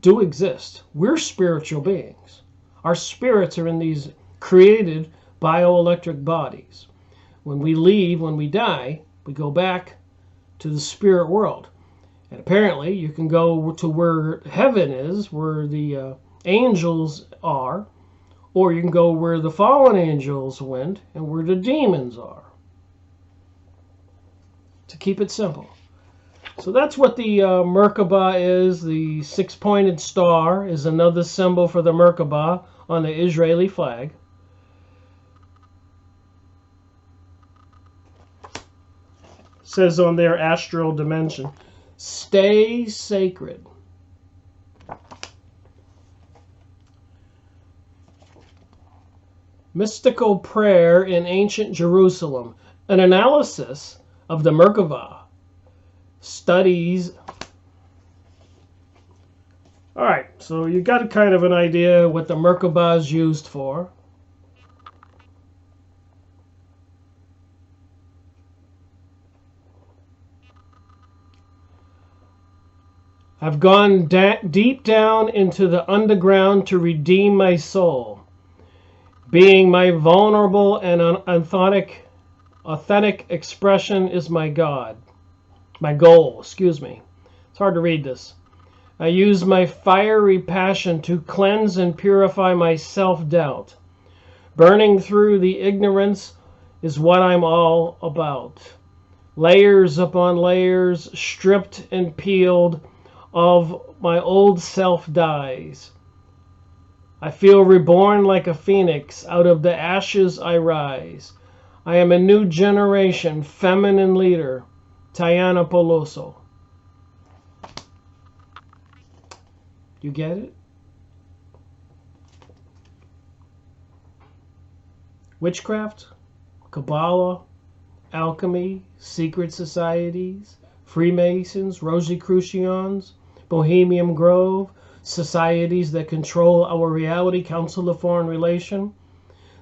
do exist. We're spiritual beings. Our spirits are in these created bioelectric bodies. When we leave, when we die, we go back to the spirit world. And apparently you can go to where heaven is, where the angels are, or you can go where the fallen angels went and where the demons are. To keep it simple. So that's what the Merkabah is. The six-pointed star is another symbol for the Merkabah on the Israeli flag. It says on their astral dimension, stay sacred. Mystical prayer in ancient Jerusalem. An analysis of the Merkabah. Studies. All right, so you got kind of an idea what the Merkabah is used for. I've gone deep down into the underground to redeem my soul. Being my vulnerable and authentic expression is my God. My goal, excuse me. It's hard to read this. I use my fiery passion to cleanse and purify my self-doubt. Burning through the ignorance is what I'm all about. Layers upon layers, stripped and peeled, of my old self dies. I feel reborn like a phoenix. Out of the ashes I rise. I am a new generation, feminine leader. Tayana Poloso. You get it? Witchcraft, Kabbalah, alchemy, secret societies, Freemasons, Rosicrucians, Bohemian Grove, societies that control our reality, Council of Foreign Relation.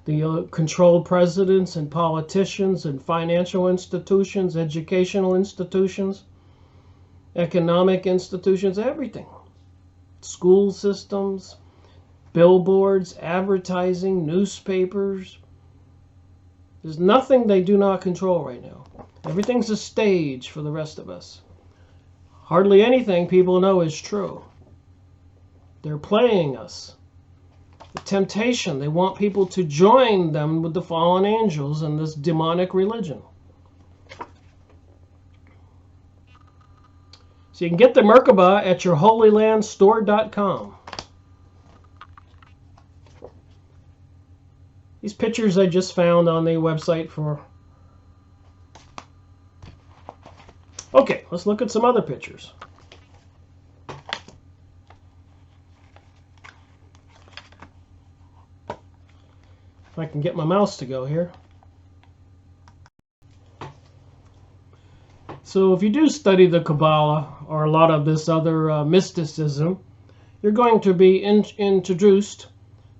the controlled presidents and politicians and financial institutions, educational institutions, economic institutions, everything. School systems, billboards, advertising, newspapers. There's nothing they do not control right now. Everything's a stage for the rest of us. Hardly anything people know is true. They're playing us. The temptation, they want people to join them with the fallen angels in this demonic religion. So you can get the Merkabah at your holylandstore.com. These pictures I just found on the website for... Okay, let's look at some other pictures. If I can get my mouse to go here. So if you do study the Kabbalah or a lot of this other mysticism, you're going to be introduced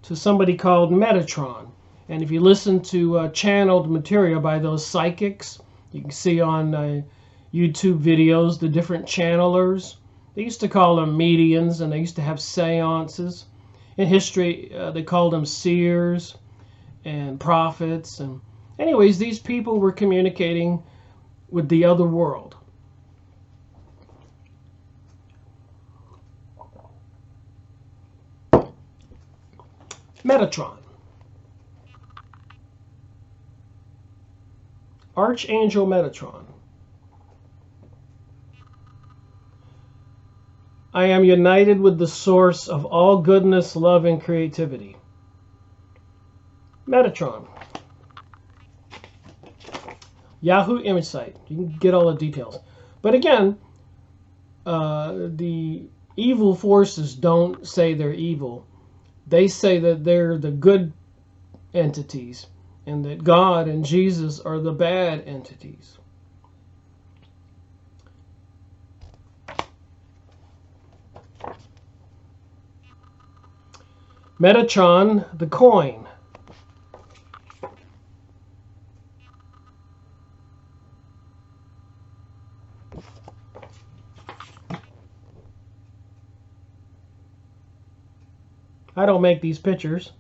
to somebody called Metatron. And if you listen to channeled material by those psychics, you can see on YouTube videos the different channelers. They used to call them mediums, and they used to have seances. In history, they called them seers and prophets. And anyways, these people were communicating with the other world. Metatron. Archangel Metatron. I am united with the source of all goodness, love, and creativity. Metatron. Yahoo image site. You can get all the details. But again, the evil forces don't say they're evil. They say that they're the good entities, and that God and Jesus are the bad entities. Metatron, the coin. I don't make these pictures.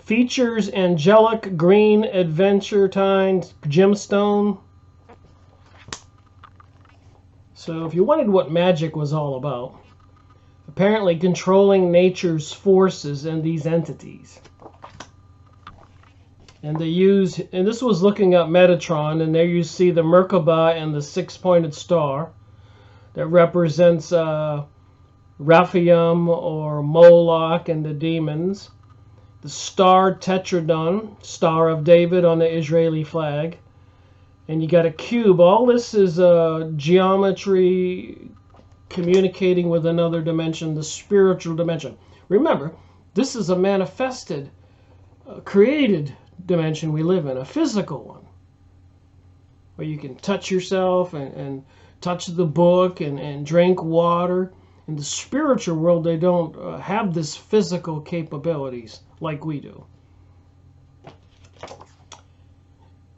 Features angelic green adventure time gemstone. So if you wondered what magic was all about, apparently controlling nature's forces and these entities. And they use, and this was looking up Metatron, and there you see the Merkabah and the six-pointed star that represents Raphaim or Moloch and the demons. The star Tetradon, Star of David on the Israeli flag. And you got a cube. All this is geometry communicating with another dimension, the spiritual dimension. Remember, this is a manifested, created dimension we live in, a physical one, where you can touch yourself and touch the book and drink water. In the spiritual world, they don't have this physical capabilities like we do.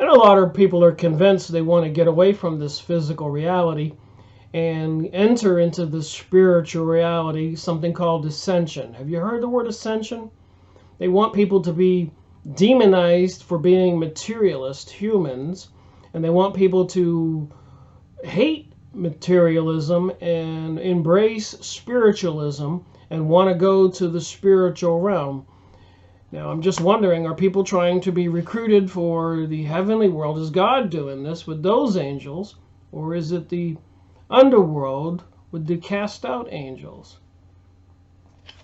And a lot of people are convinced they want to get away from this physical reality and enter into the spiritual reality, something called ascension. Have you heard the word ascension? They want people to be demonized for being materialist humans, and they want people to hate materialism and embrace spiritualism and want to go to the spiritual realm. Now, I'm just wondering, are people trying to be recruited for the heavenly world? Is God doing this with those angels, or is it the underworld with the cast out angels?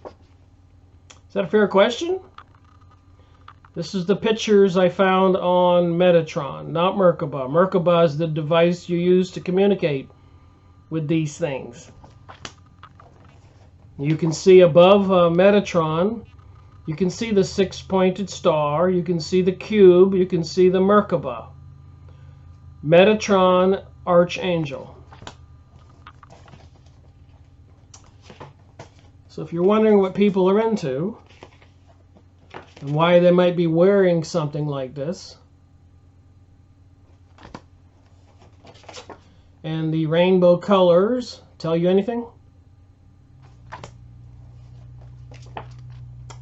Is that a fair question? This is the pictures I found on Metatron, not Merkabah. Merkabah is the device you use to communicate with these things. You can see above Metatron, you can see the six-pointed star, you can see the cube, you can see the Merkabah. Metatron Archangel. So if you're wondering what people are into and why they might be wearing something like this, and the rainbow colors tell you anything?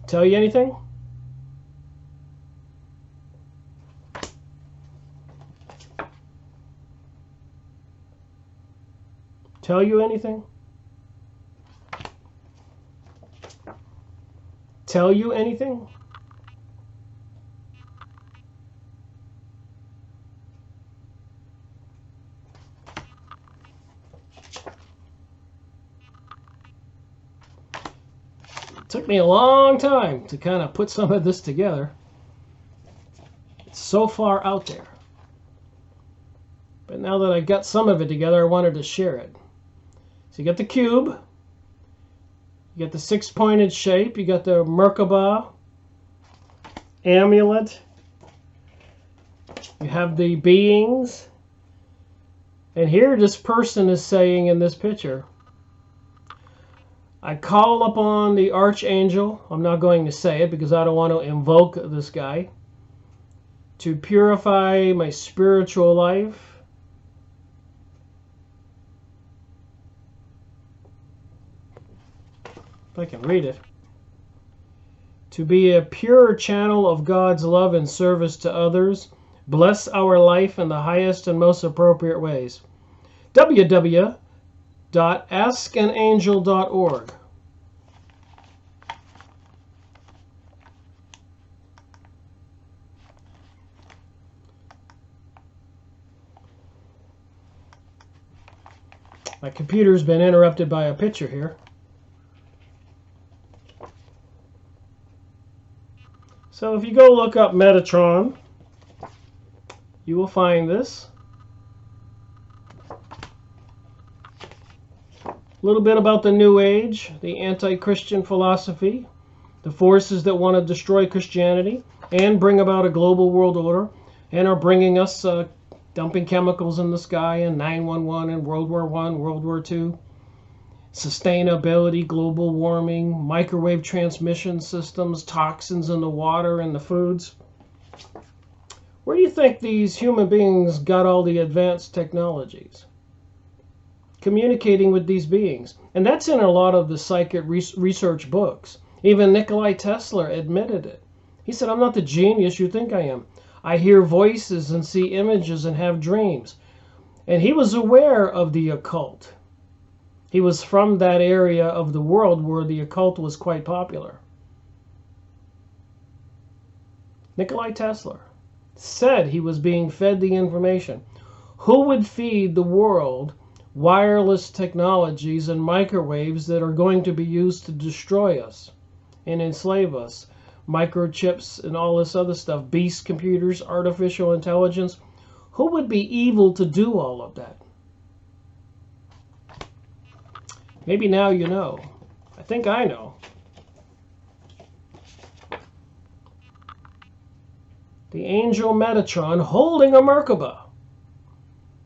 Tell you anything? Tell you anything? Tell you anything? It took me a long time to kind of put some of this together. It's so far out there. But now that I got some of it together, I wanted to share it. So you got the cube, you got the six-pointed shape, you got the Merkabah amulet, you have the beings, and here this person is saying in this picture, I call upon the Archangel, I'm not going to say it because I don't want to invoke this guy, to purify my spiritual life. If I can read it. To be a pure channel of God's love and service to others. Bless our life in the highest and most appropriate ways. www.askanangel.org. My computer's been interrupted by a picture here. So if you go look up Metatron, you will find this. A little bit about the New Age, the anti-Christian philosophy, the forces that want to destroy Christianity and bring about a global world order and are bringing us dumping chemicals in the sky and 9/11 and World War I, World War II. Sustainability, global warming, microwave transmission systems, toxins in the water and the foods. Where do you think these human beings got all the advanced technologies? Communicating with these beings. And that's in a lot of the psychic research books. Even Nikola Tesla admitted it. He said, I'm not the genius you think I am. I hear voices and see images and have dreams. And he was aware of the occult. He was from that area of the world where the occult was quite popular. Nikola Tesla said he was being fed the information. Who would feed the world wireless technologies and microwaves that are going to be used to destroy us and enslave us? Microchips and all this other stuff, beast computers, artificial intelligence. Who would be evil to do all of that? Maybe now you know. I think I know. The angel Metatron holding a Merkabah.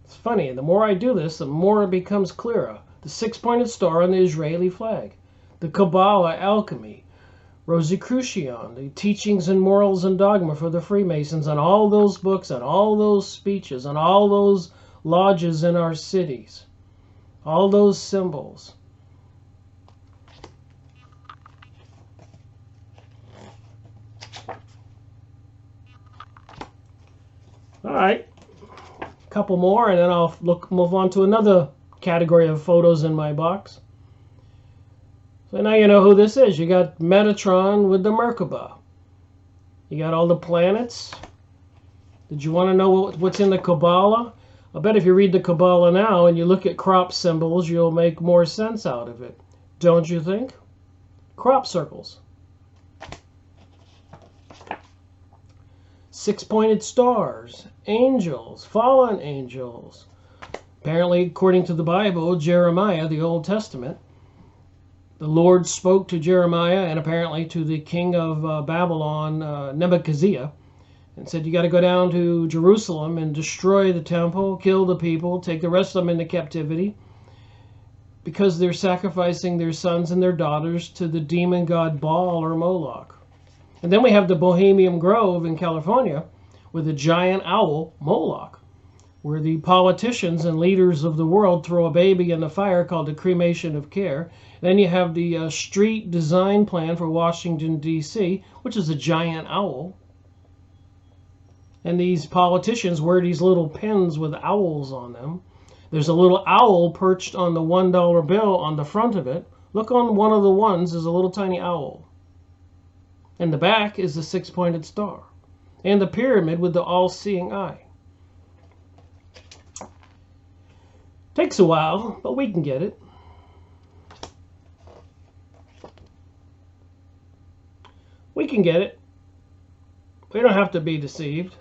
It's funny, the more I do this, the more it becomes clearer. The six-pointed star on the Israeli flag. The Kabbalah alchemy. Rosicrucian, the teachings and morals and dogma for the Freemasons, and all those books and all those speeches and all those lodges in our cities. All those symbols. All right, a couple more, and then I'll move on to another category of photos in my box. So now you know who this is. You got Metatron with the Merkabah. You got all the planets. Did you want to know what's in the Kabbalah? I bet if you read the Kabbalah now and you look at crop symbols, you'll make more sense out of it. Don't you think? Crop circles. Six-pointed stars, angels, fallen angels. Apparently, according to the Bible, Jeremiah, the Old Testament, the Lord spoke to Jeremiah and apparently to the king of Babylon, Nebuchadnezzar, and said, you got to go down to Jerusalem and destroy the temple, kill the people, take the rest of them into captivity, because they're sacrificing their sons and their daughters to the demon god Baal or Moloch. And then we have the Bohemian Grove in California with a giant owl, Moloch, where the politicians and leaders of the world throw a baby in the fire called the cremation of care. Then you have the street design plan for Washington, D.C., which is a giant owl. And these politicians wear these little pins with owls on them. There's a little owl perched on the $1 bill on the front of it. Look on one of the ones, there's a little tiny owl. In the back is the six-pointed star. And the pyramid with the all-seeing eye. Takes a while, but we can get it. We can get it. We don't have to be deceived.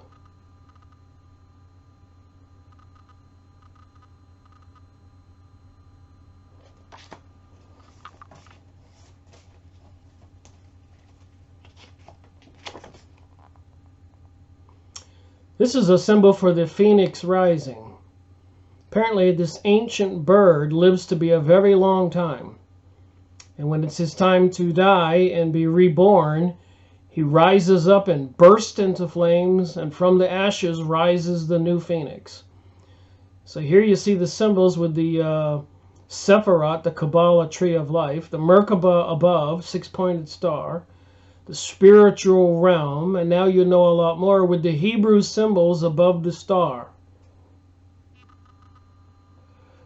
This is a symbol for the phoenix rising. Apparently, this ancient bird lives to be a very long time. And when it's his time to die and be reborn, he rises up and bursts into flames, and from the ashes rises the new phoenix. So here you see the symbols with the Sephiroth, the Kabbalah tree of life, the Merkaba above, six-pointed star, the spiritual realm, and now you know a lot more with the Hebrew symbols above the star.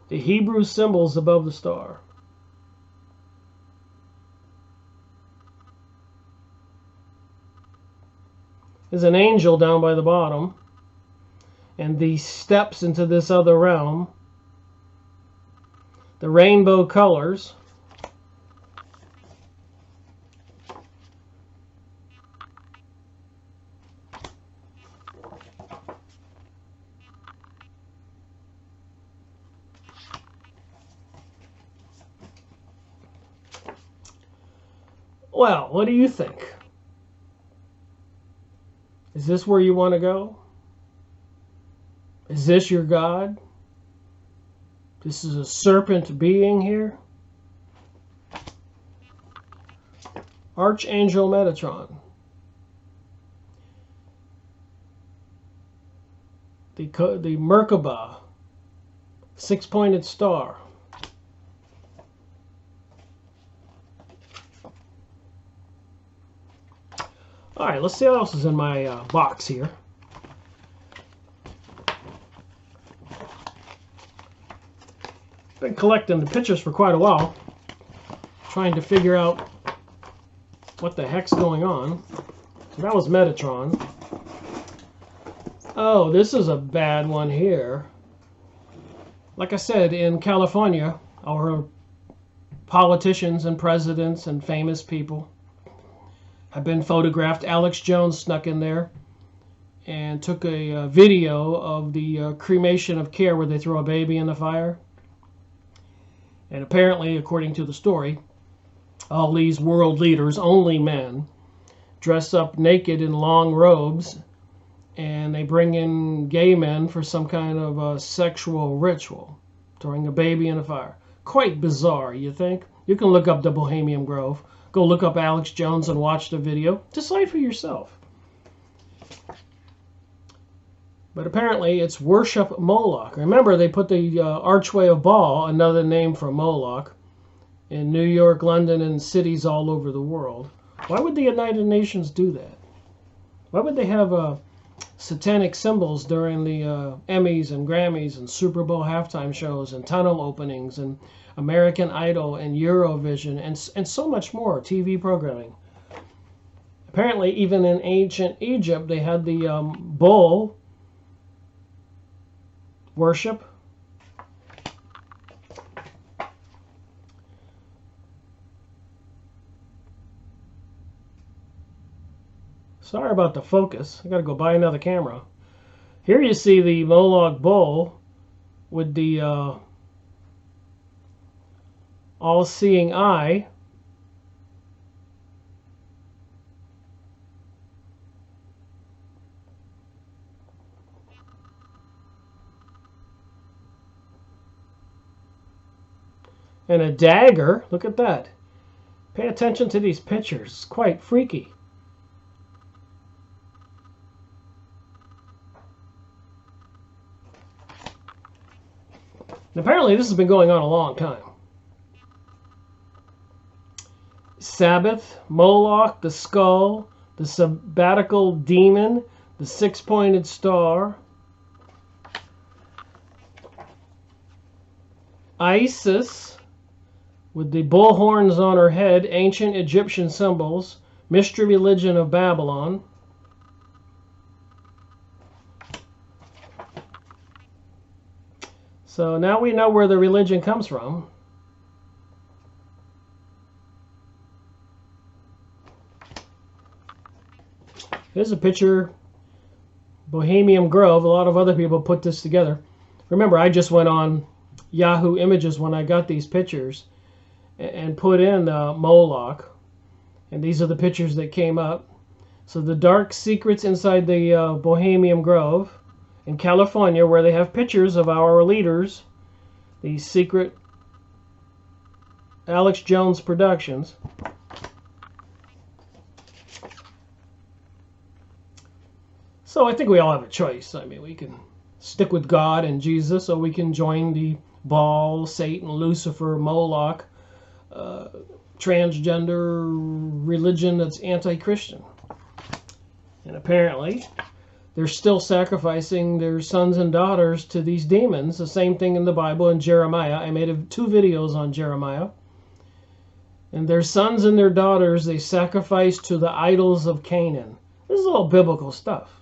The Hebrew symbols above the star. There's an angel down by the bottom, and the steps into this other realm. The rainbow colors. Well, what do you think? Is this where you want to go? Is this your God? This is a serpent being here? Archangel Metatron. The Merkaba, six-pointed star. All right, let's see what else is in my box here. Been collecting the pictures for quite a while, trying to figure out what the heck's going on. So that was Metatron. Oh, this is a bad one here. Like I said, in California, our politicians and presidents and famous people have been photographed. Alex Jones snuck in there and took a video of the cremation of care where they throw a baby in the fire. And apparently, according to the story, all these world leaders, only men, dress up naked in long robes, and they bring in gay men for some kind of a sexual ritual, throwing a baby in a fire. Quite bizarre, you think? You can look up the Bohemian Grove. Go look up Alex Jones and watch the video. Decide for yourself. But apparently it's worship Moloch. Remember, they put the Archway of Baal, another name for Moloch, in New York, London, and cities all over the world. Why would the United Nations do that? Why would they have satanic symbols during the Emmys and Grammys and Super Bowl halftime shows and tunnel openings and American Idol and Eurovision and so much more TV programming? Apparently, even in ancient Egypt, they had the bull worship. Sorry about the focus. I got to go buy another camera. Here you see the Moloch bull with the all-seeing eye. and a dagger. Look at that. Pay attention to these pictures. It's quite freaky. And apparently this has been going on a long time. Sabbath, Moloch, the skull, the sabbatical demon, the six-pointed star, Isis, with the bull horns on her head, ancient Egyptian symbols, mystery religion of Babylon. So now we know where the religion comes from. Here's a picture, Bohemian Grove. A lot of other people put this together. Remember, I just went on Yahoo Images when I got these pictures and put in Moloch. And these are the pictures that came up. So the dark secrets inside the Bohemian Grove in California, where they have pictures of our leaders, the secret Alex Jones Productions. So I think we all have a choice. I mean, we can stick with God and Jesus, or we can join the Baal, Satan, Lucifer, Moloch, transgender religion that's anti-Christian. And apparently, they're still sacrificing their sons and daughters to these demons. The same thing in the Bible in Jeremiah. I made 2 videos on Jeremiah. And their sons and their daughters, they sacrifice to the idols of Canaan. This is all biblical stuff.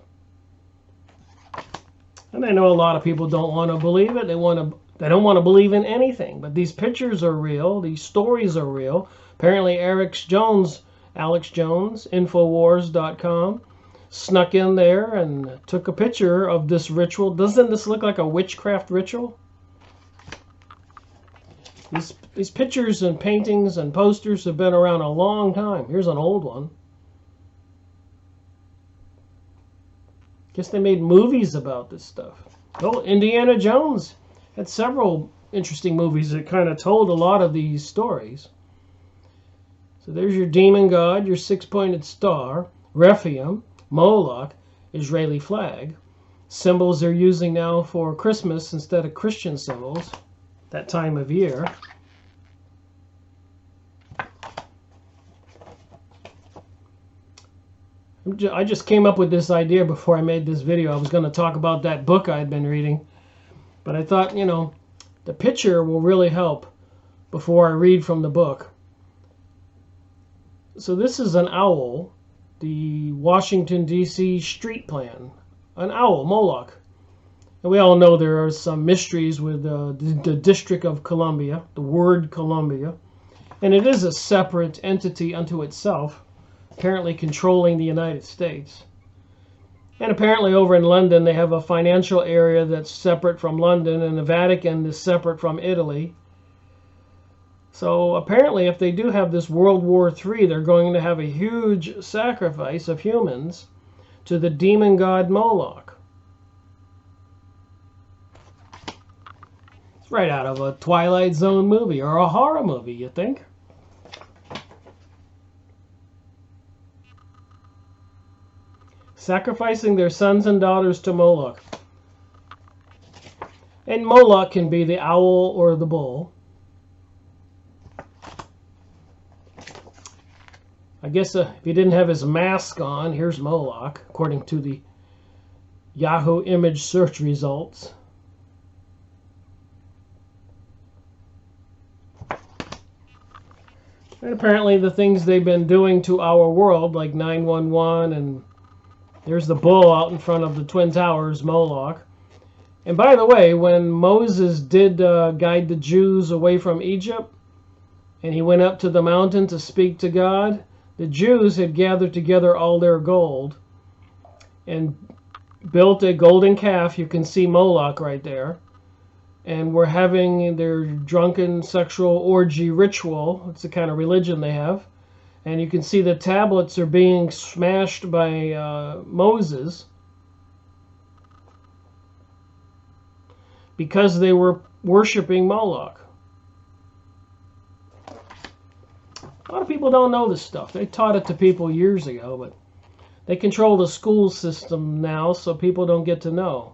And I know a lot of people don't want to believe it. They don't want to believe in anything. But these pictures are real. These stories are real. Apparently, Alex Jones, Infowars.com, snuck in there and took a picture of this ritual. Doesn't this look like a witchcraft ritual? These pictures and paintings and posters have been around a long time. Here's an old one. Guess they made movies about this stuff. Oh, Indiana Jones had several interesting movies that kind of told a lot of these stories. So there's your demon god, your six-pointed star, Rephaim, Moloch, Israeli flag. Symbols they're using now for Christmas instead of Christian symbols, that time of year. I just came up with this idea before I made this video. I was going to talk about that book I'd been reading. But I thought, you know, the picture will really help before I read from the book. So this is an owl, the Washington, D.C. street plan. An owl, Moloch. And we all know there are some mysteries with the District of Columbia, the word Columbia. And it is a separate entity unto itself, apparently controlling the United States. And apparently over in London they have a financial area that's separate from London, and the Vatican is separate from Italy. So apparently if they do have this World War III, they're going to have a huge sacrifice of humans to the demon god Moloch. It's right out of a Twilight Zone movie or a horror movie, you think? Sacrificing their sons and daughters to Moloch. And Moloch can be the owl or the bull. I guess if he didn't have his mask on, here's Moloch, according to the Yahoo image search results. And apparently the things they've been doing to our world, like 911, and there's the bull out in front of the Twin Towers, Moloch. And by the way, when Moses did guide the Jews away from Egypt, and he went up to the mountain to speak to God, the Jews had gathered together all their gold and built a golden calf. You can see Moloch right there. And were having their drunken sexual orgy ritual. It's the kind of religion they have. And you can see the tablets are being smashed by Moses because they were worshiping Moloch. A lot of people don't know this stuff. They taught it to people years ago, but they control the school system now, so people don't get to know.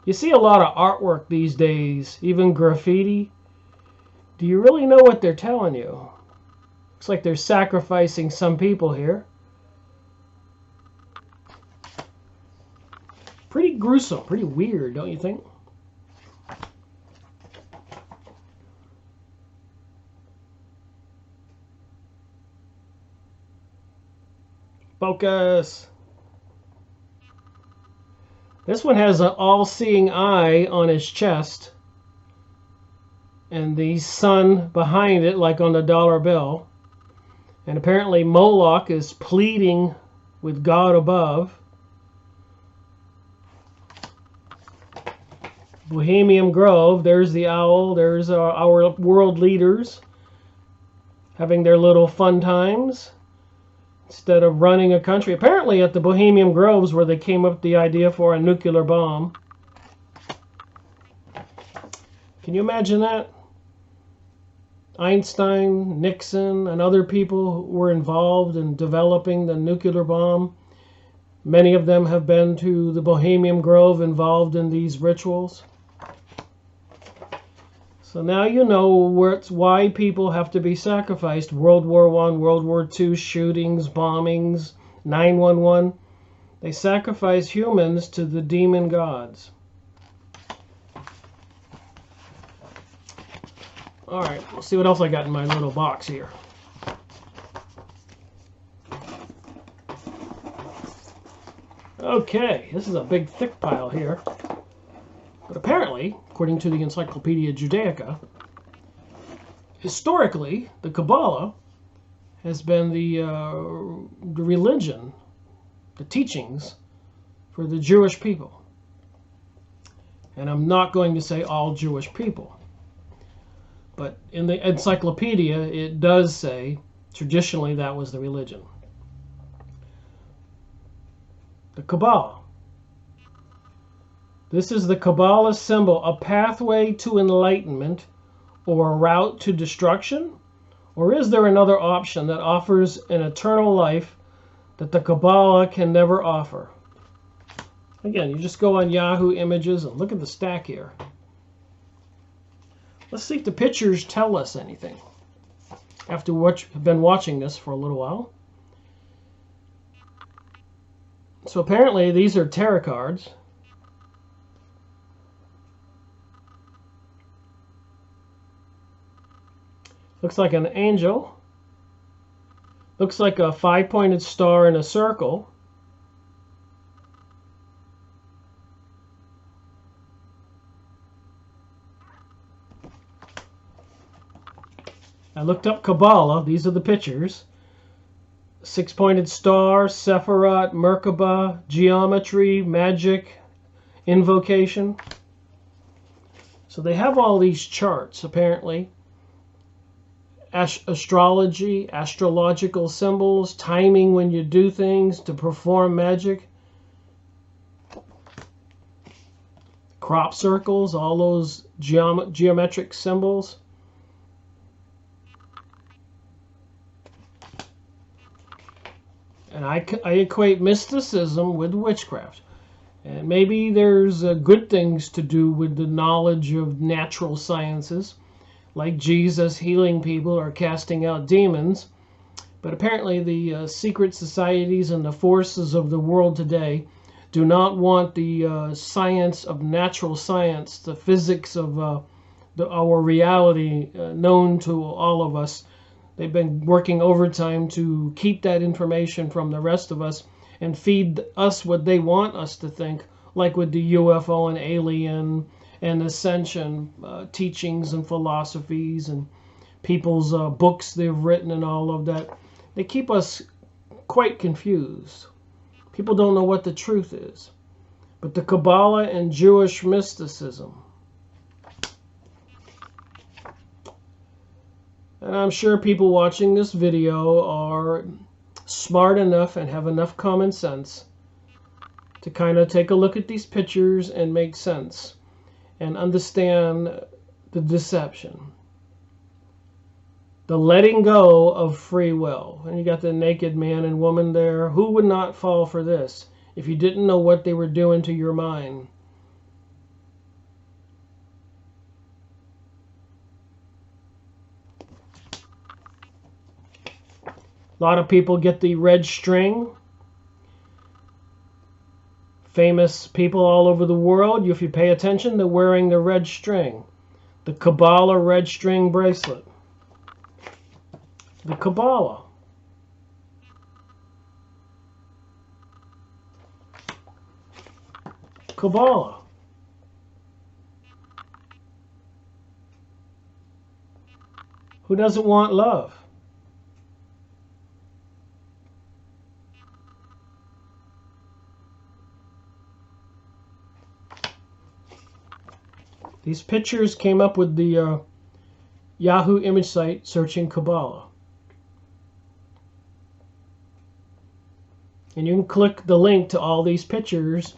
You see a lot of artwork these days, even graffiti. Do you really know what they're telling you? Looks like they're sacrificing some people here. Pretty gruesome, pretty weird, don't you think? Focus. This one has an all-seeing eye on his chest, and the sun behind it, like on the dollar bill. And apparently Moloch is pleading with God above. Bohemian Grove, there's the owl, there's our world leaders having their little fun times instead of running a country. Apparently at the Bohemian Groves where they came up with the idea for a nuclear bomb. Can you imagine that? Einstein, Nixon, and other people were involved in developing the nuclear bomb. Many of them have been to the Bohemian Grove involved in these rituals. So now you know why people have to be sacrificed. World War I, World War II, shootings, bombings, 9/11. They sacrifice humans to the demon gods. All right, we'll see what else I got in my little box here. Okay, this is a big thick pile here. But apparently, according to the Encyclopedia Judaica, historically, the Kabbalah has been the religion, the teachings for the Jewish people. And I'm not going to say all Jewish people. But in the encyclopedia, it does say, traditionally, that was the religion. The Kabbalah. This is the Kabbalah symbol, a pathway to enlightenment or a route to destruction? Or is there another option that offers an eternal life that the Kabbalah can never offer? Again, you just go on Yahoo Images and look at the stack here. Let's see if the pictures tell us anything after have been watching this for a little while. So apparently these are tarot cards. Looks like an angel. Looks like a 5-pointed star in a circle. I looked up Kabbalah. These are the pictures. 6-pointed star, Sephiroth, Merkabah, geometry, magic, invocation. So they have all these charts, apparently. Astrology, astrological symbols, timing when you do things to perform magic. Crop circles, all those geometric symbols. And I equate mysticism with witchcraft. And maybe there's good things to do with the knowledge of natural sciences, like Jesus healing people or casting out demons. But apparently the secret societies and the forces of the world today do not want the science of natural science, the physics of our reality known to all of us. They've been working overtime to keep that information from the rest of us and feed us what they want us to think, like with the UFO and alien and ascension teachings and philosophies and people's books they've written and all of that. They keep us quite confused. People don't know what the truth is. But the Kabbalah and Jewish mysticism. And I'm sure people watching this video are smart enough and have enough common sense to kind of take a look at these pictures and make sense. and understand the deception. The letting go of free will. And you got the naked man and woman there. Who would not fall for this if you didn't know what they were doing to your mind? A lot of people get the red string. Famous people all over the world, if you pay attention, they're wearing the red string. The Kabbalah red string bracelet. The Kabbalah. Kabbalah. Who doesn't want love? These pictures came up with the Yahoo image site searching Kabbalah. And you can click the link to all these pictures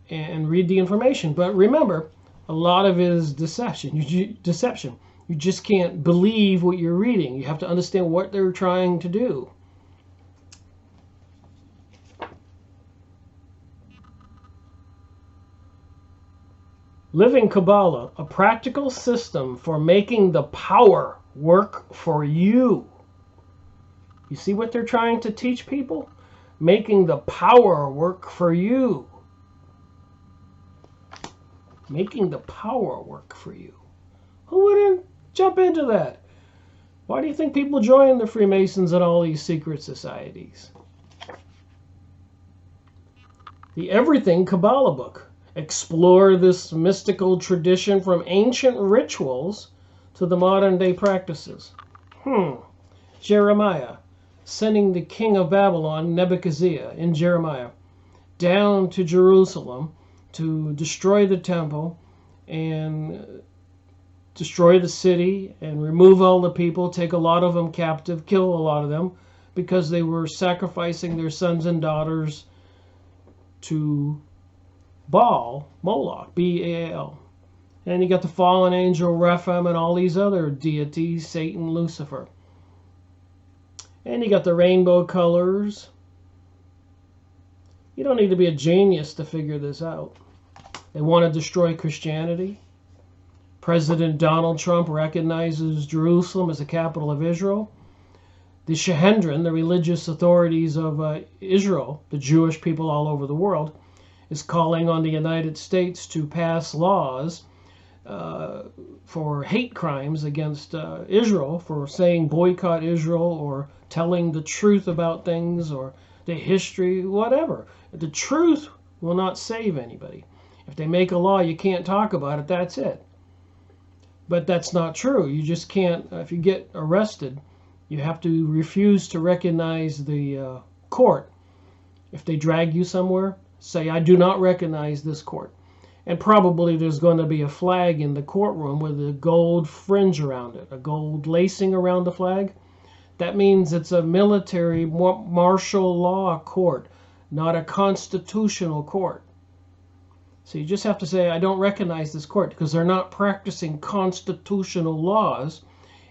and read the information. But remember, a lot of it is deception. You just can't believe what you're reading. You have to understand what they're trying to do. Living Kabbalah, a practical system for making the power work for you. You see what they're trying to teach people? Making the power work for you. Making the power work for you. Who wouldn't jump into that? Why do you think people join the Freemasons and all these secret societies? The Everything Kabbalah book. Explore this mystical tradition from ancient rituals to the modern day practices. Jeremiah, sending the king of Babylon, Nebuchadnezzar, in Jeremiah, down to Jerusalem to destroy the temple and destroy the city and remove all the people, take a lot of them captive, kill a lot of them, because they were sacrificing their sons and daughters to Baal, Moloch, B-A-A-L. And you got the fallen angel Rephaim and all these other deities, Satan, Lucifer. And you got the rainbow colors. You don't need to be a genius to figure this out. They want to destroy Christianity. President Donald Trump recognizes Jerusalem as the capital of Israel. The Sanhedrin, the religious authorities of Israel, the Jewish people all over the world, is calling on the United States to pass laws for hate crimes against Israel, for saying boycott Israel or telling the truth about things or the history, whatever. The truth will not save anybody. If they make a law, you can't talk about it, that's it. But that's not true. You just can't, if you get arrested, you have to refuse to recognize the court. If they drag you somewhere, say, I do not recognize this court. And probably there's going to be a flag in the courtroom with a gold fringe around it, a gold lacing around the flag. That means it's a military martial law court, not a constitutional court. So you just have to say, I don't recognize this court, because they're not practicing constitutional laws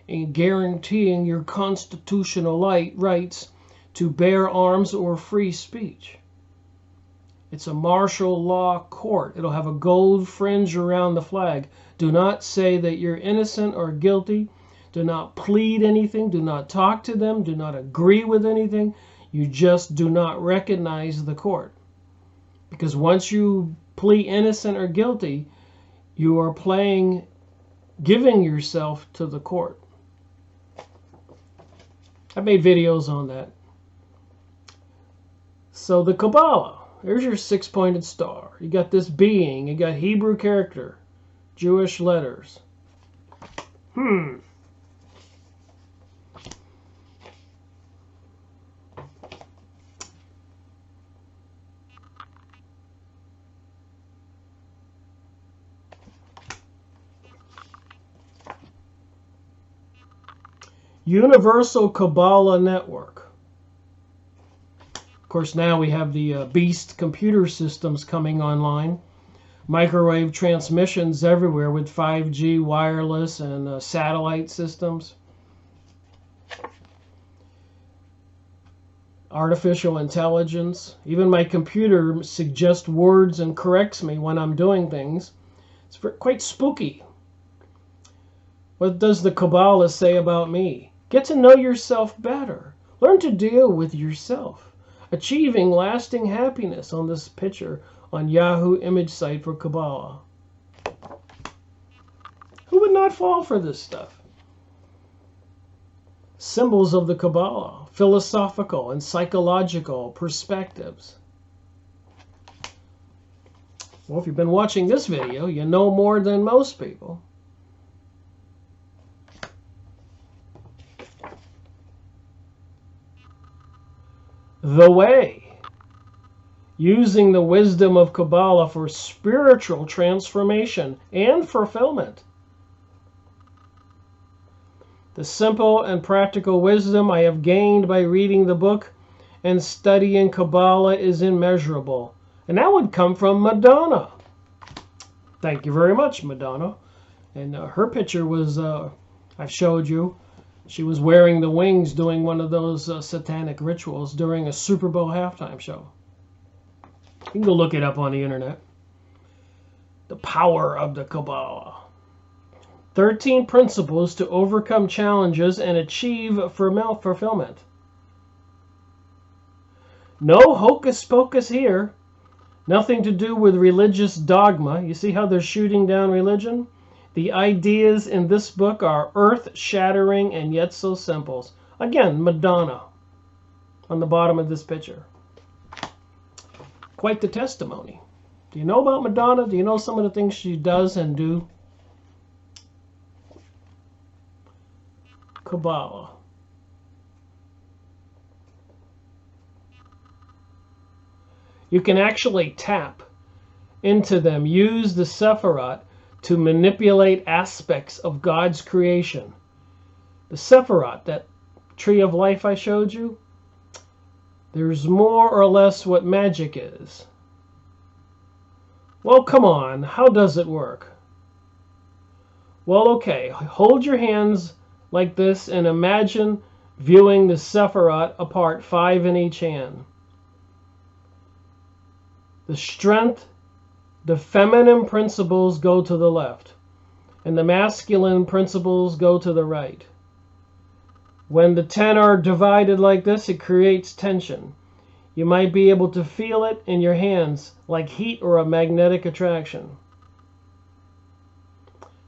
and guaranteeing your constitutional rights to bear arms or free speech. It's a martial law court. It'll have a gold fringe around the flag. Do not say that you're innocent or guilty. Do not plead anything. Do not talk to them. Do not agree with anything. You just do not recognize the court. Because once you plead innocent or guilty, you are giving yourself to the court. I made videos on that. So the Kabbalah. There's your six-pointed star. You got this being. You got Hebrew character. Jewish letters. Universal Kabbalah Network. Of course, now we have the Beast computer systems coming online. microwave transmissions everywhere with 5G wireless and satellite systems. Artificial intelligence. Even my computer suggests words and corrects me when I'm doing things. It's quite spooky. What does the Kabbalah say about me? Get to know yourself better. Learn to deal with yourself. Achieving lasting happiness on this picture on Yahoo image site for Kabbalah. Who would not fall for this stuff? Symbols of the Kabbalah, philosophical and psychological perspectives. Well, if you've been watching this video, you know more than most people. The way. Using the wisdom of Kabbalah for spiritual transformation and fulfillment. The simple and practical wisdom I have gained by reading the book and studying Kabbalah is immeasurable. And that would come from Madonna. Thank you very much, Madonna. And her picture was, I showed you, she was wearing the wings doing one of those satanic rituals during a Super Bowl halftime show. You can go look it up on the internet. The power of the Kabbalah. 13 principles to overcome challenges and achieve fulfillment. No hocus pocus here. Nothing to do with religious dogma. You see how they're shooting down religion? The ideas in this book are earth-shattering and yet so simple. Again, Madonna on the bottom of this picture. Quite the testimony. Do you know about Madonna? Do you know some of the things she does and do? Kabbalah. You can actually tap into them, use the Sephirot to manipulate aspects of God's creation. The Sephirot, that tree of life I showed you, there's more or less what magic is. Well, come on, how does it work? Well, okay, hold your hands like this and imagine viewing the Sephirot apart, 5 in each hand. The strength, the feminine principles go to the left, and the masculine principles go to the right. When the 10 are divided like this, it creates tension. You might be able to feel it in your hands, like heat or a magnetic attraction.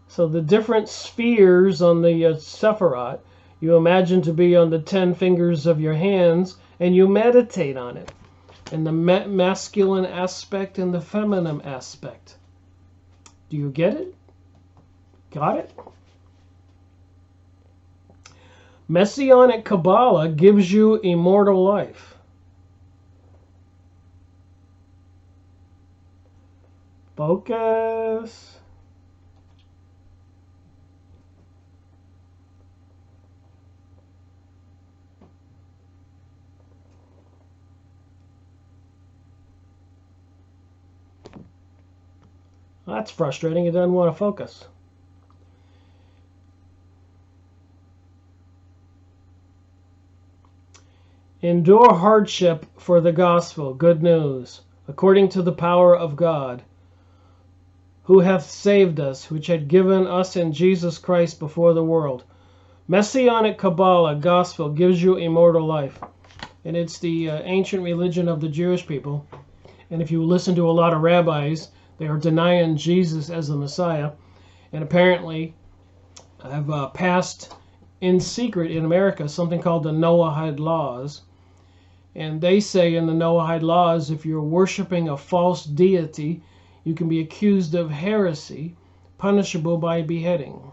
So the different spheres on the Sephirot, you imagine to be on the 10 fingers of your hands, and you meditate on it. And the masculine aspect and the feminine aspect. Do you get it? Got it? Messianic Kabbalah gives you immortal life. Focus. That's frustrating. It doesn't want to focus. Endure hardship for the gospel, good news, according to the power of God, who hath saved us, which had given us in Jesus Christ before the world. Messianic Kabbalah, gospel, gives you immortal life. And it's the ancient religion of the Jewish people. And if you listen to a lot of rabbis, they are denying Jesus as the Messiah. And apparently have passed in secret in America something called the Noahide laws. And they say in the Noahide laws, if you're worshiping a false deity, you can be accused of heresy, punishable by beheading.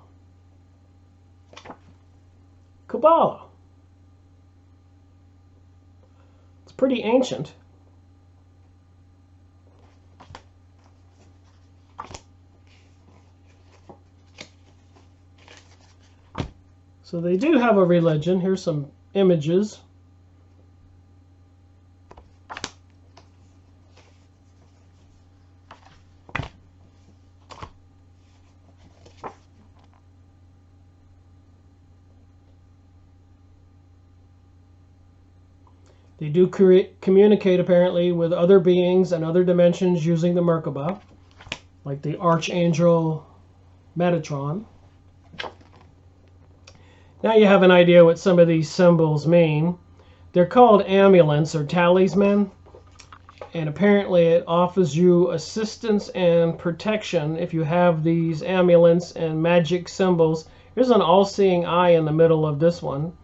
Kabbalah. It's pretty ancient. So they do have a religion. Here's some images. They do communicate apparently with other beings and other dimensions using the Merkaba, like the Archangel Metatron. Now you have an idea what some of these symbols mean. They're called amulets or talisman, and apparently it offers you assistance and protection if you have these amulets and magic symbols. There's an all-seeing eye in the middle of this one.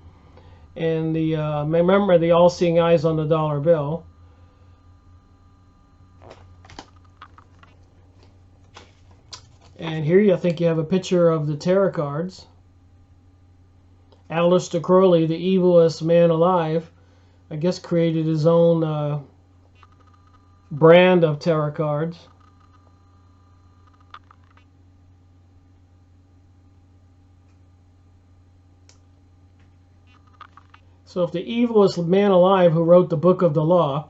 And remember the all-seeing eyes on the dollar bill. And here I think you have a picture of the tarot cards. Aleister Crowley, the evilest man alive, I guess created his own brand of tarot cards. So if the evilest man alive who wrote the book of the law,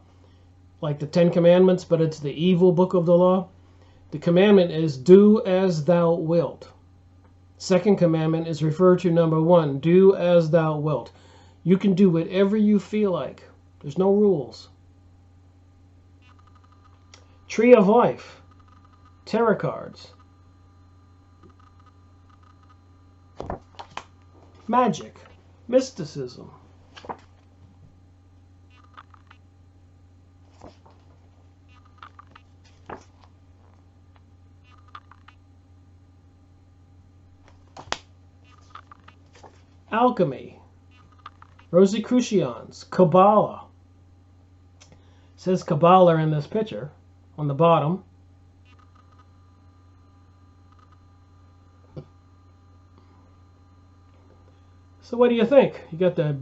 like the Ten Commandments, but it's the evil book of the law, the commandment is do as thou wilt. Second commandment is referred to number 1, do as thou wilt. You can do whatever you feel like. There's no rules. Tree of Life, tarot cards, magic, mysticism. Alchemy, Rosicrucians, Kabbalah. It says Kabbalah in this picture on the bottom. So what do you think? You got the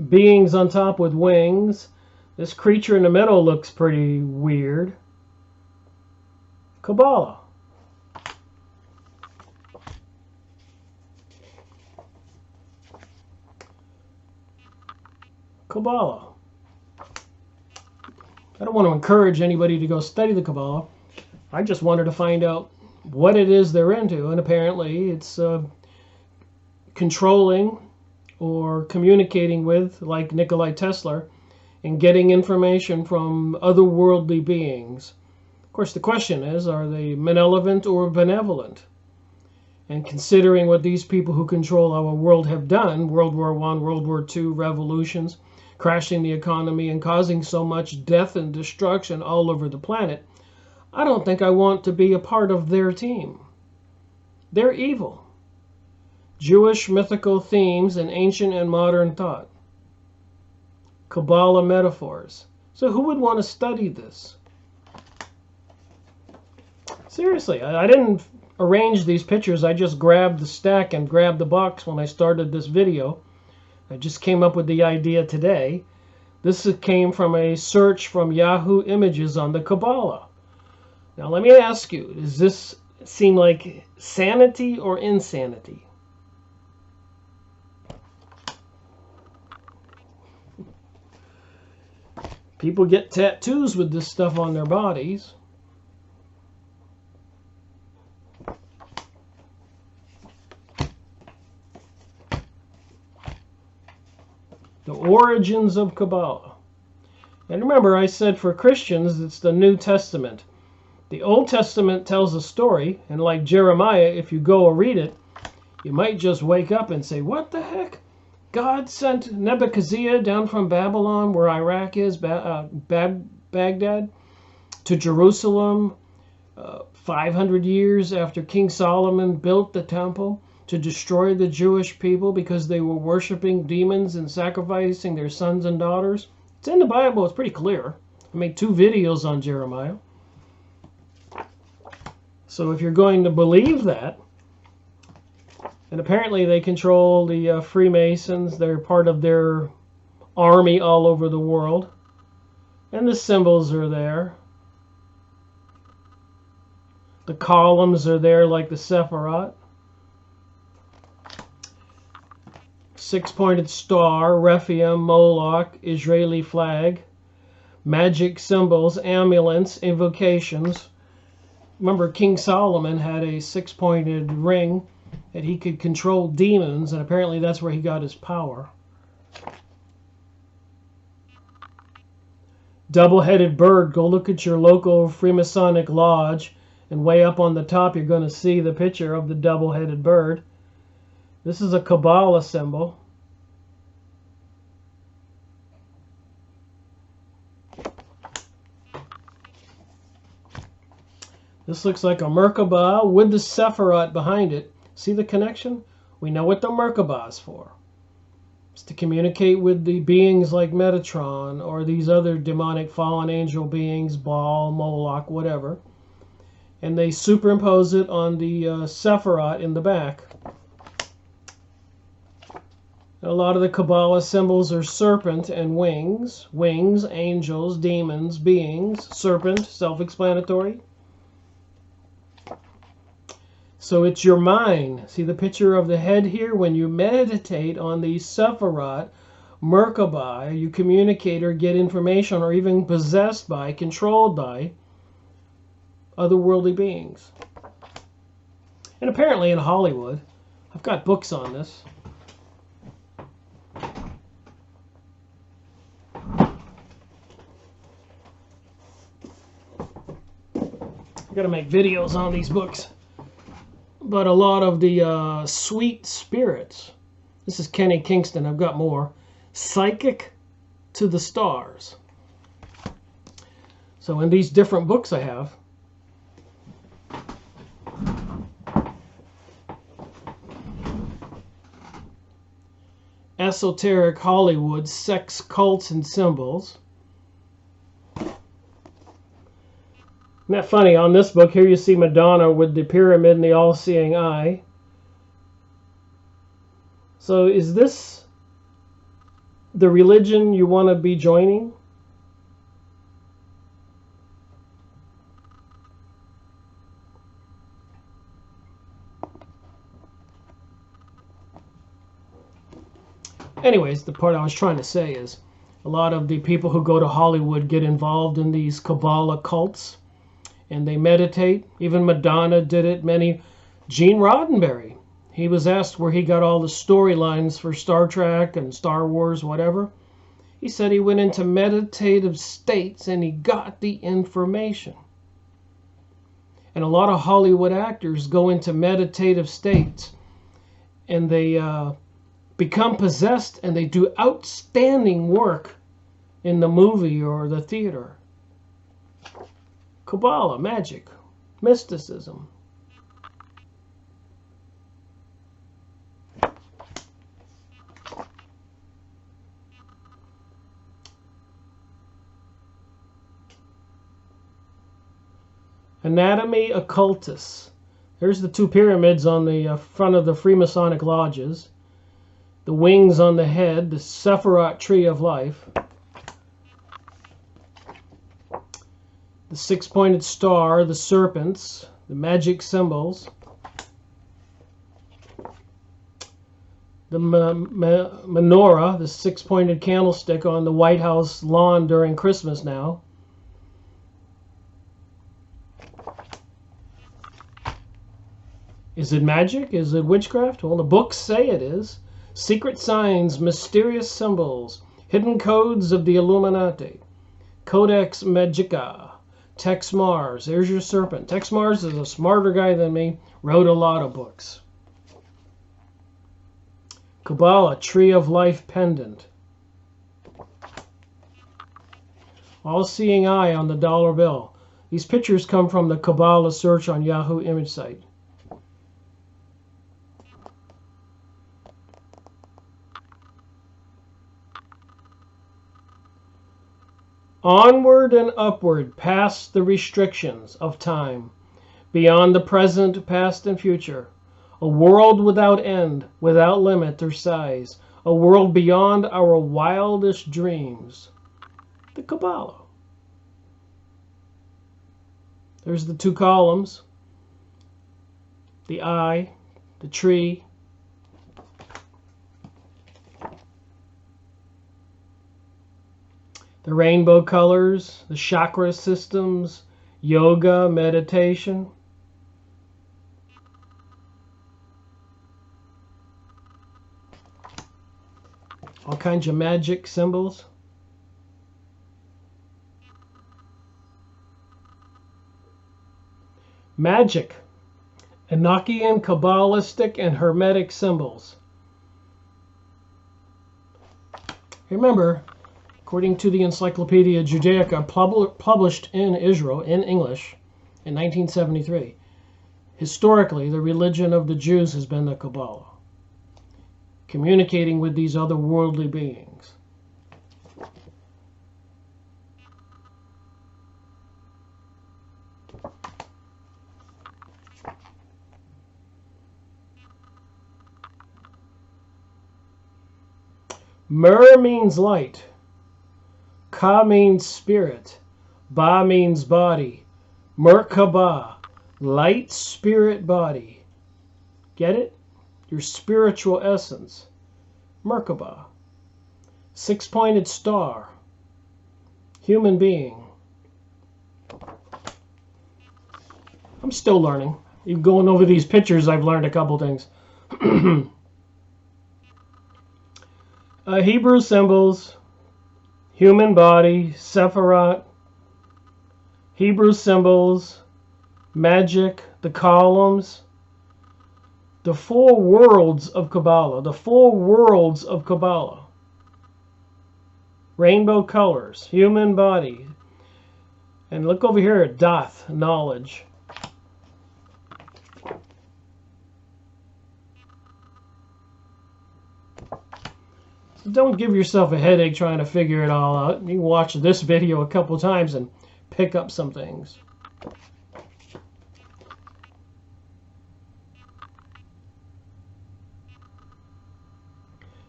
beings on top with wings. This creature in the middle looks pretty weird. Kabbalah. Kabbalah. I don't want to encourage anybody to go study the Kabbalah. I just wanted to find out what it is they're into, and apparently it's controlling or communicating with, like Nikola Tesla, and getting information from otherworldly beings. Of course, the question is, are they malevolent or benevolent? And considering what these people who control our world have done, World War I, World War II, revolutions, crashing the economy and causing so much death and destruction all over the planet, I don't think I want to be a part of their team. They're evil. Jewish mythical themes in ancient and modern thought. Kabbalah metaphors. So who would want to study this? Seriously, I didn't arrange these pictures. I just grabbed the stack and grabbed the box when I started this video. I just came up with the idea today. This came from a search from Yahoo Images on the Kabbalah. Now let me ask you, does this seem like sanity or insanity? People get tattoos with this stuff on their bodies. The origins of Kabbalah. And remember, I said for Christians, it's the New Testament. The Old Testament tells a story, and like Jeremiah, if you go read it, you might just wake up and say, what the heck? God sent Nebuchadnezzar down from Babylon, where Iraq is, Baghdad, to Jerusalem 500 years after King Solomon built the temple, to destroy the Jewish people because they were worshiping demons and sacrificing their sons and daughters. It's in the Bible. It's pretty clear. I made 2 videos on Jeremiah. So if you're going to believe that, and apparently they control the Freemasons, they're part of their army all over the world, and the symbols are there. The columns are there like the Sephiroth. 6-pointed star, Rephaim, Moloch, Israeli flag, magic symbols, amulets, invocations. Remember, King Solomon had a 6-pointed ring that he could control demons, and apparently that's where he got his power. double-headed bird. Go look at your local Freemasonic lodge, and way up on the top you're going to see the picture of the double-headed bird. This is a Kabbalah symbol. This looks like a Merkabah with the Sephiroth behind it. See the connection? We know what the Merkabah is for. It's to communicate with the beings like Metatron or these other demonic fallen angel beings, Baal, Moloch, whatever. And they superimpose it on the Sephiroth in the back. A lot of the Kabbalah symbols are serpent and wings. Wings, angels, demons, beings. Serpent, self-explanatory. So it's your mind. See the picture of the head here? When you meditate on the Sephiroth, Merkabah, you communicate or get information or even possessed by, controlled by otherworldly beings. And apparently in Hollywood, I've got books on this. I've got to make videos on these books. But a lot of the sweet spirits. This is Kenny Kingston. I've got more. Psychic to the stars. So in these different books I have, Esoteric Hollywood, Sex, Cults, and Symbols. Isn't that funny? On this book, here you see Madonna with the pyramid and the all-seeing eye. So is this the religion you want to be joining? Anyways, the part I was trying to say is a lot of the people who go to Hollywood get involved in these Kabbalah cults. And they meditate. Even Madonna did it. Gene Roddenberry, he was asked where he got all the storylines for Star Trek and Star Wars, whatever. He said he went into meditative states and he got the information. And a lot of Hollywood actors go into meditative states and they become possessed and they do outstanding work in the movie or the theater. Kabbalah, magic, mysticism. Anatomy occultus. There's the two pyramids on the front of the Freemasonic lodges. The wings on the head, the Sephiroth tree of life. The six-pointed star, the serpents, the magic symbols, the menorah, the six-pointed candlestick on the White House lawn during Christmas now. Is it magic? Is it witchcraft? Well, the books say it is. Secret signs, mysterious symbols, hidden codes of the Illuminati. Codex Magica. Tex Mars, there's your serpent. Tex Mars is a smarter guy than me, wrote a lot of books. Kabbalah, Tree of Life pendant. All-seeing eye on the dollar bill. These pictures come from the Kabbalah search on Yahoo image site. Onward and upward, past the restrictions of time, beyond the present, past, and future. A world without end, without limit or size. A world beyond our wildest dreams. The Kabbalah. There's the two columns. The eye, the tree. The rainbow colors, the chakra systems, yoga, meditation. All kinds of magic symbols. Magic. Enochian, Kabbalistic, and Hermetic symbols. Remember, according to the Encyclopedia Judaica, published in Israel in English in 1973, historically the religion of the Jews has been the Kabbalah, communicating with these other worldly beings. Mer means light. Ka means spirit. Ba means body. Merkabah, light, spirit, body. Get it? Your spiritual essence. Merkabah. Six-pointed star. Human being. I'm still learning. Even going over these pictures, I've learned a couple things. Hebrew symbols, human body, Sephiroth, Hebrew symbols, magic, the columns, the four worlds of Kabbalah, the four worlds of Kabbalah, rainbow colors, human body, and look over here at Doth, knowledge. Don't give yourself a headache trying to figure it all out. You can watch this video a couple times and pick up some things.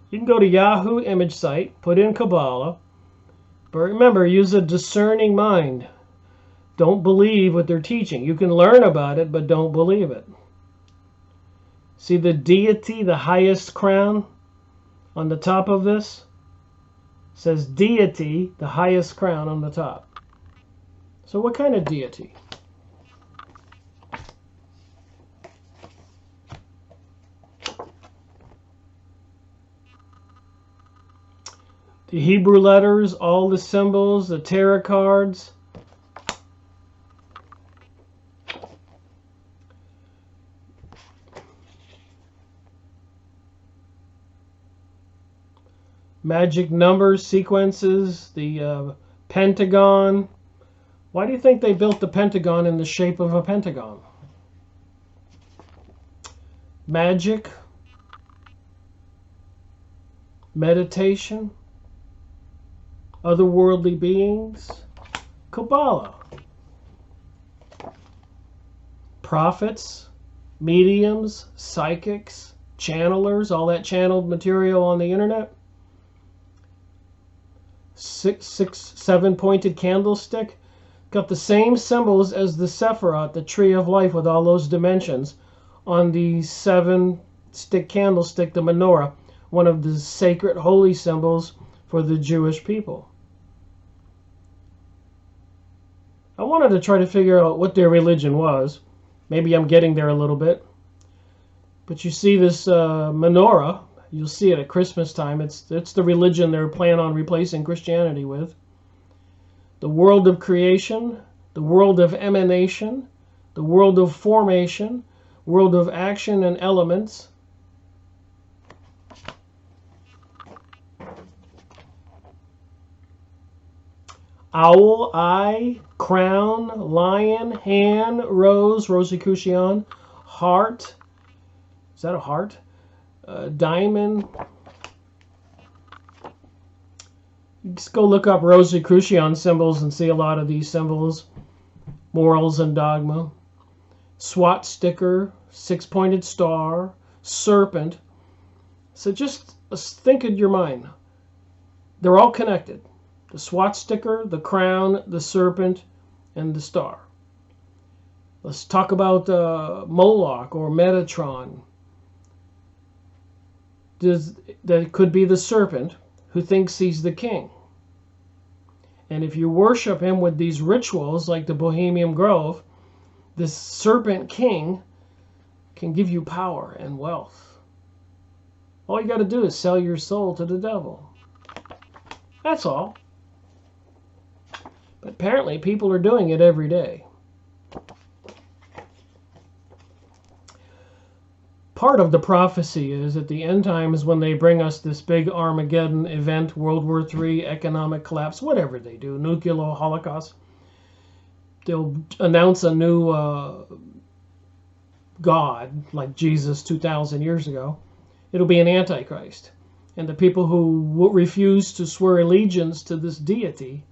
You can go to Yahoo image site, put in Kabbalah, but remember, use a discerning mind. Don't believe what they're teaching. You can learn about it, but don't believe it. See the deity, the highest crown? On the top of this says deity, the highest crown on the top. So what kind of deity? The Hebrew letters, all the symbols, the tarot cards. Magic numbers, sequences, the pentagon. Why do you think they built the pentagon in the shape of a pentagon? Magic, meditation, otherworldly beings, Kabbalah, prophets, mediums, psychics, channelers, all that channeled material on the internet. Seven-pointed candlestick. Got the same symbols as the Sephiroth, the tree of life with all those dimensions, on the seven-stick candlestick, the menorah, one of the sacred holy symbols for the Jewish people. I wanted to try to figure out what their religion was. Maybe I'm getting there a little bit. But you see this menorah. You'll see it at Christmas time. It's the religion they're planning on replacing Christianity with. The world of creation, the world of emanation, the world of formation, world of action and elements. Owl, eye, crown, lion, hand, rose, Rosicrucian, heart. Is that a heart? Diamond. Just go look up Rosicrucian symbols and see a lot of these symbols. Morals and dogma. SWAT sticker, six-pointed star, serpent. So just think in your mind. They're all connected. The SWAT sticker, the crown, the serpent, and the star. Let's talk about Moloch or Metatron. That could be the serpent who thinks he's the king. And if you worship him with these rituals like the Bohemian Grove, this serpent king can give you power and wealth. All you got to do is sell your soul to the devil. That's all. But apparently people are doing it every day. part of the prophecy is at the end times when they bring us this big Armageddon event, World War III, economic collapse, whatever they do, nuclear holocaust, they'll announce a new God, like Jesus 2,000 years ago. It'll be an antichrist. And the people who refuse to swear allegiance to this deity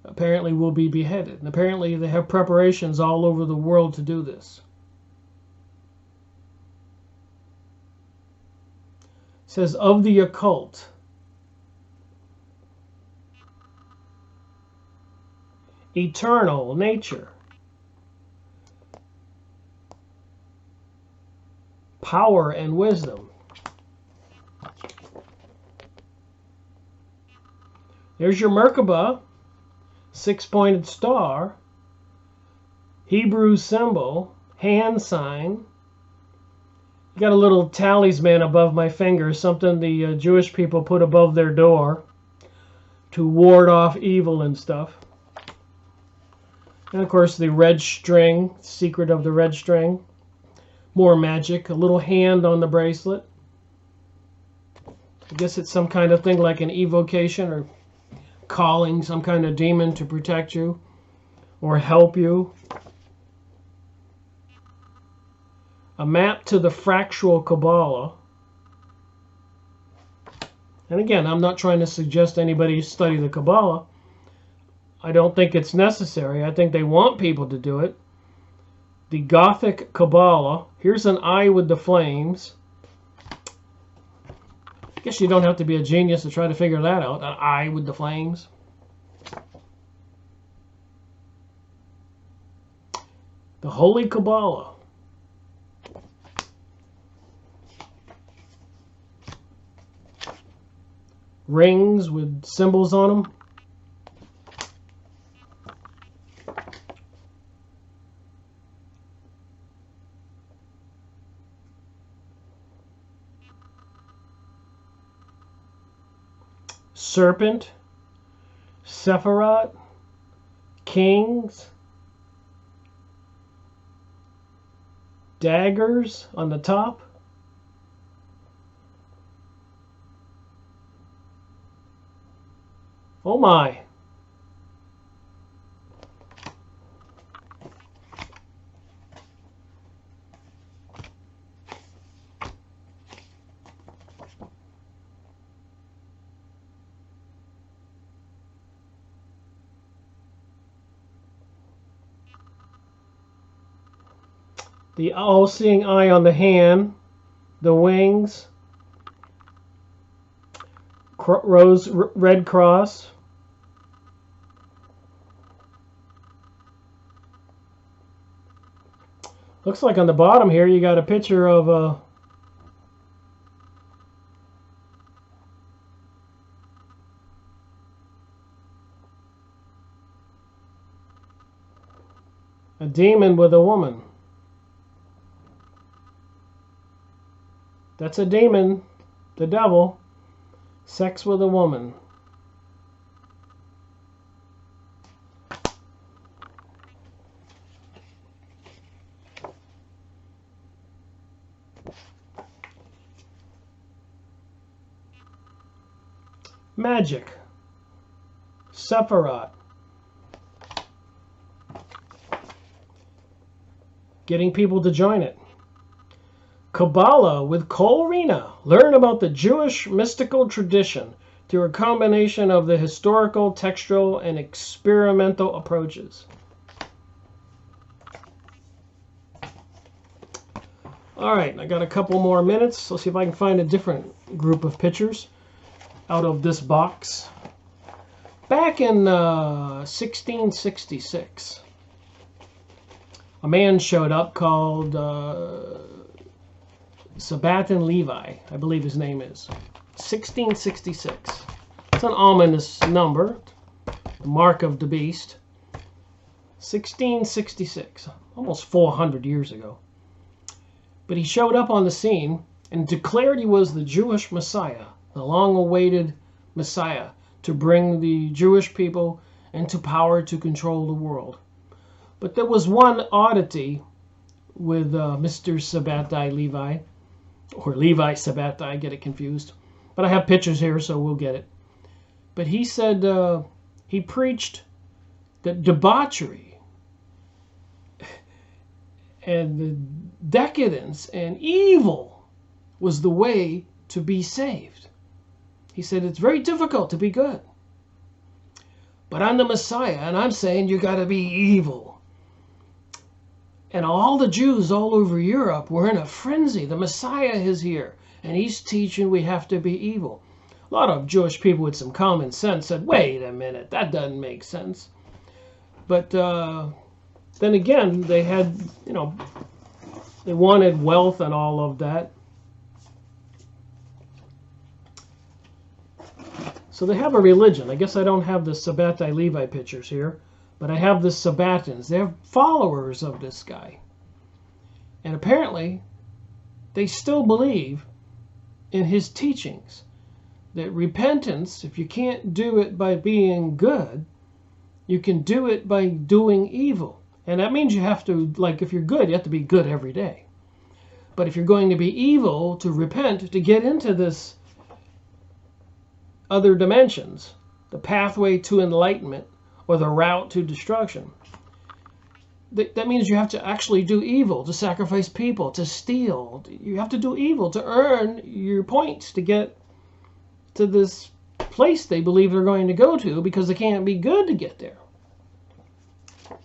apparently will be beheaded. And apparently they have preparations all over the world to do this. It says, of the occult, eternal nature, power and wisdom. There's your Merkabah, six-pointed star, Hebrew symbol, hand sign. You got a little talisman above my finger, something the Jewish people put above their door to ward off evil and stuff. And of course the red string, secret of the red string. More magic, a little hand on the bracelet. I guess it's some kind of thing like an evocation or calling some kind of demon to protect you or help you. A map to the fractal Kabbalah. And again, I'm not trying to suggest anybody study the Kabbalah. I don't think it's necessary. I think they want people to do it. The Gothic Kabbalah. Here's an eye with the flames. I guess you don't have to be a genius to try to figure that out. An eye with the flames. The Holy Kabbalah. Rings with symbols on them. Serpent, Sephiroth, kings, daggers on the top. Oh my. The all-seeing eye on the hand, the wings, red cross. Looks like on the bottom here you got a picture of a demon with a woman. That's a demon, the devil, sex with a woman. Magic, Sephiroth, getting people to join it. Kabbalah with Kolrina. Learn about the Jewish mystical tradition through a combination of the historical, textual, and experimental approaches. All right, I got a couple more minutes. Let's see if I can find a different group of pictures out of this box. Back in 1666, a man showed up called Sabbatan Levi, I believe his name is. 1666. It's an ominous number, the mark of the beast. 1666, almost 400 years ago. But he showed up on the scene and declared he was the Jewish Messiah, the long-awaited Messiah, to bring the Jewish people into power to control the world. But there was one oddity with Mr. Sabbatai Levi. or Levi Sabbatai, I get it confused. But I have pictures here, so we'll get it. But he said he preached that debauchery and the decadence and evil was the way to be saved. He said it's very difficult to be good. But I'm the Messiah, and I'm saying you got to be evil. And all the Jews all over Europe were in a frenzy. The Messiah is here, and he's teaching we have to be evil. A lot of Jewish people with some common sense said, wait a minute, that doesn't make sense. But then again, they had, they wanted wealth and all of that. So they have a religion. I guess I don't have the Sabbatai Levi pictures here, but I have the Sabbatans. They're followers of this guy. And apparently, they still believe in his teachings. That repentance, if you can't do it by being good, you can do it by doing evil. And that means you have to, like if you're good, you have to be good every day. But if you're going to be evil, to repent, to get into this other dimensions, the pathway to enlightenment or the route to destruction, that means you have to actually do evil, to sacrifice people, to steal. You have to do evil to earn your points to get to this place they believe they're going to go to, because they can't be good to get there.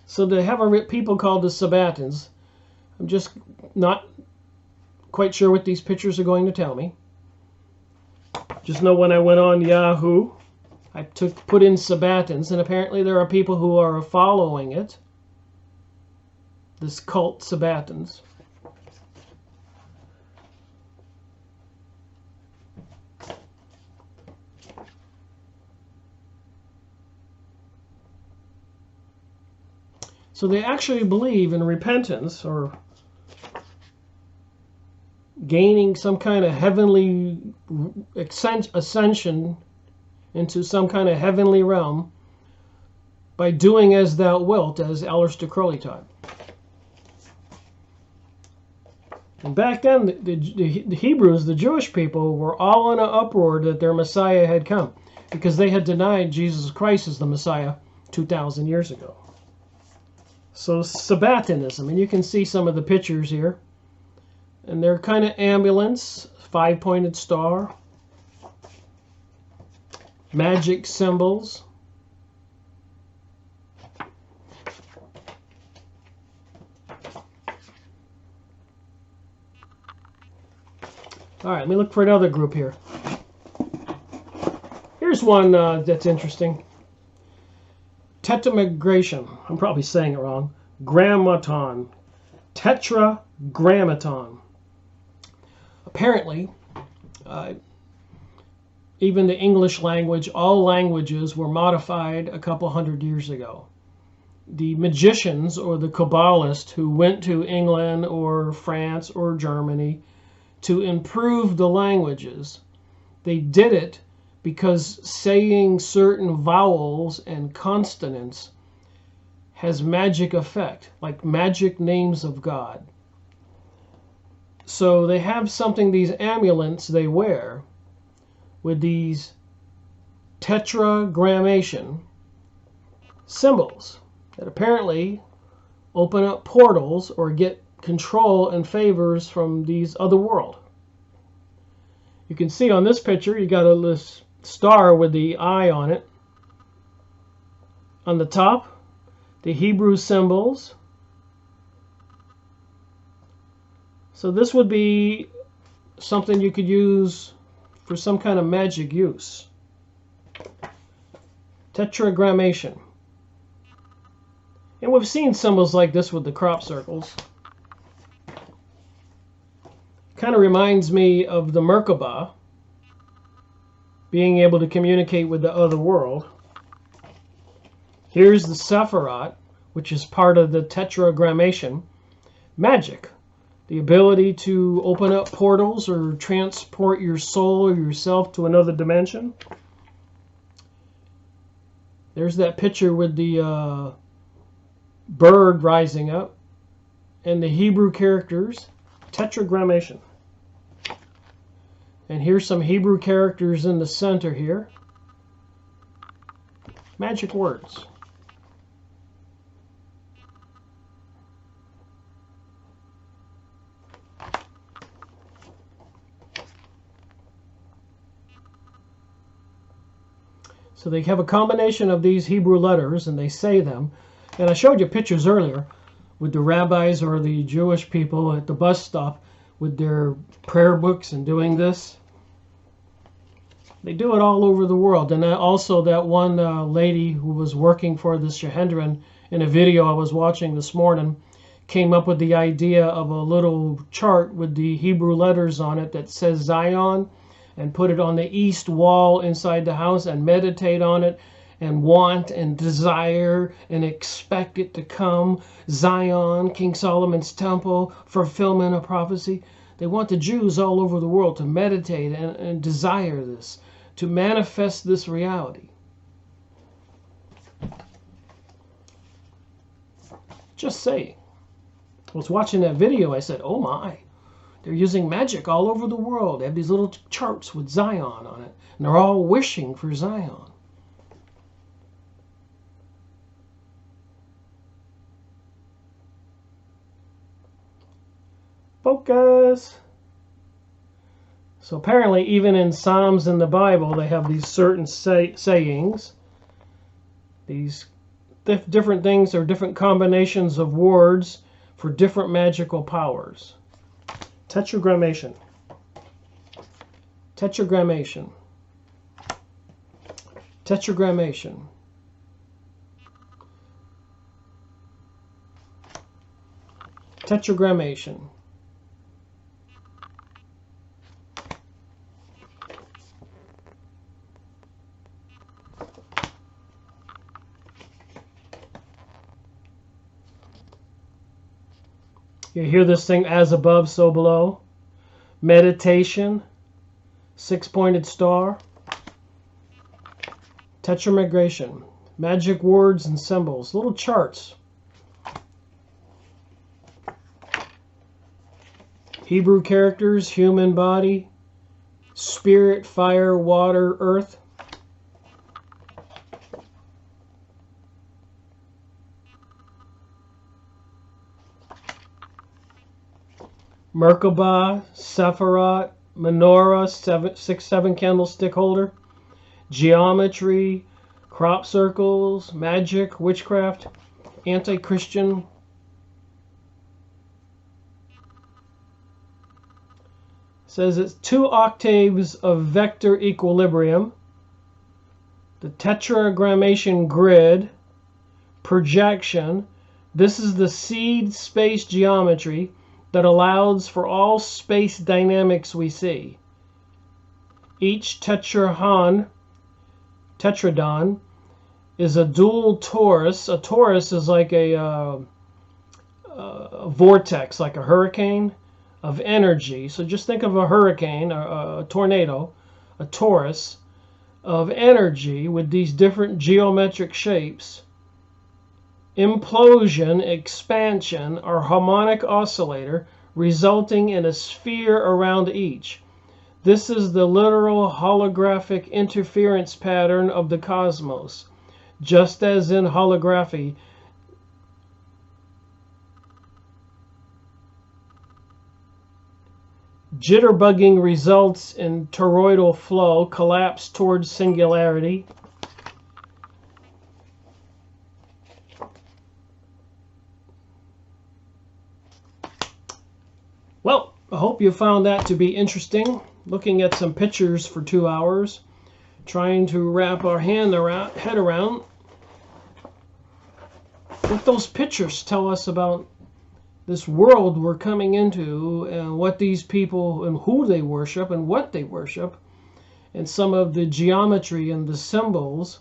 So they have people called the Sabbatans. I'm just not quite sure what these pictures are going to tell me. Just know when I went on Yahoo, I put in Sabbatans, and apparently there are people who are following it. This cult Sabbatans. So they actually believe in repentance, or gaining some kind of heavenly ascension into some kind of heavenly realm by doing as thou wilt, as Aleister Crowley taught. And back then, the Hebrews, the Jewish people, were all in an uproar that their Messiah had come, because they had denied Jesus Christ as the Messiah 2,000 years ago. So Sabbatanism, and you can see some of the pictures here. And they're kind of ambulance, 5-pointed star, magic symbols. All right, let me look for another group here. Here's one that's interesting. Tetragrammaton. I'm probably saying it wrong. Grammaton. Tetragrammaton. Apparently, even the English language, all languages were modified a couple hundred years ago. The magicians or the Kabbalists who went to England or France or Germany to improve the languages, they did it because saying certain vowels and consonants has magic effect, like magic names of God. So they have something, these amulets they wear with these tetragrammation symbols that apparently open up portals or get control and favors from these other world. You can see on this picture, you got this star with the eye on it. On the top, the Hebrew symbols. So this would be something you could use for some kind of magic use. Tetragrammation. And we've seen symbols like this with the crop circles. Kind of reminds me of the Merkabah, being able to communicate with the other world. Here's the Sephiroth, which is part of the tetragrammation. Magic. The ability to open up portals or transport your soul or yourself to another dimension. There's that picture with the bird rising up. And the Hebrew characters. Tetragrammation. And here's some Hebrew characters in the center here. Magic words. So they have a combination of these Hebrew letters, and they say them. And I showed you pictures earlier with the rabbis or the Jewish people at the bus stop with their prayer books and doing this. They do it all over the world. And also that one lady who was working for the Shahedrin in a video I was watching this morning came up with the idea of a little chart with the Hebrew letters on it that says Zion, and put it on the east wall inside the house and meditate on it and want and desire and expect it to come. Zion, King Solomon's temple, fulfillment of prophecy. They want the Jews all over the world to meditate and desire this, to manifest this reality. Just saying. I was watching that video, I said, oh my. They're using magic all over the world. They have these little charts with Zion on it. And they're all wishing for Zion. Focus. So apparently even in Psalms in the Bible, they have these certain sayings. These different things are different combinations of words for different magical powers. Tetragrammation. Tetragrammation. Tetragrammation. Tetragrammation. You hear this thing, as above, so below. Meditation. Six-pointed star. Tetragrammation. Magic words and symbols. Little charts. Hebrew characters, human body. Spirit, fire, water, earth. Merkabah, Sephiroth, menorah, 6-7 candlestick holder, geometry, crop circles, magic, witchcraft, anti-Christian. Says it's 2 octaves of vector equilibrium, the tetragrammation grid, projection. This is the seed space geometry that allows for all space dynamics we see. Each tetradon is a dual torus. A torus is like a vortex, like a hurricane of energy. So just think of a hurricane, a tornado, a torus of energy with these different geometric shapes. Implosion, expansion, or harmonic oscillator, resulting in a sphere around each. This is the literal holographic interference pattern of the cosmos. Just as in holography, jitterbugging results in toroidal flow, collapse towards singularity. Well, I hope you found that to be interesting. Looking at some pictures for 2 hours, trying to wrap our head around what those pictures tell us about this world we're coming into, and what these people and who they worship and what they worship, and some of the geometry and the symbols.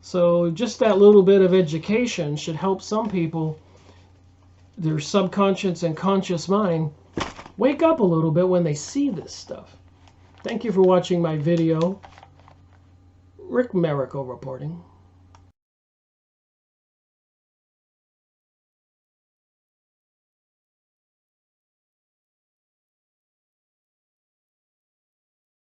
So just that little bit of education should help some people, their subconscious and conscious mind, wake up a little bit when they see this stuff. Thank you for watching my video. Rick Miracle reporting.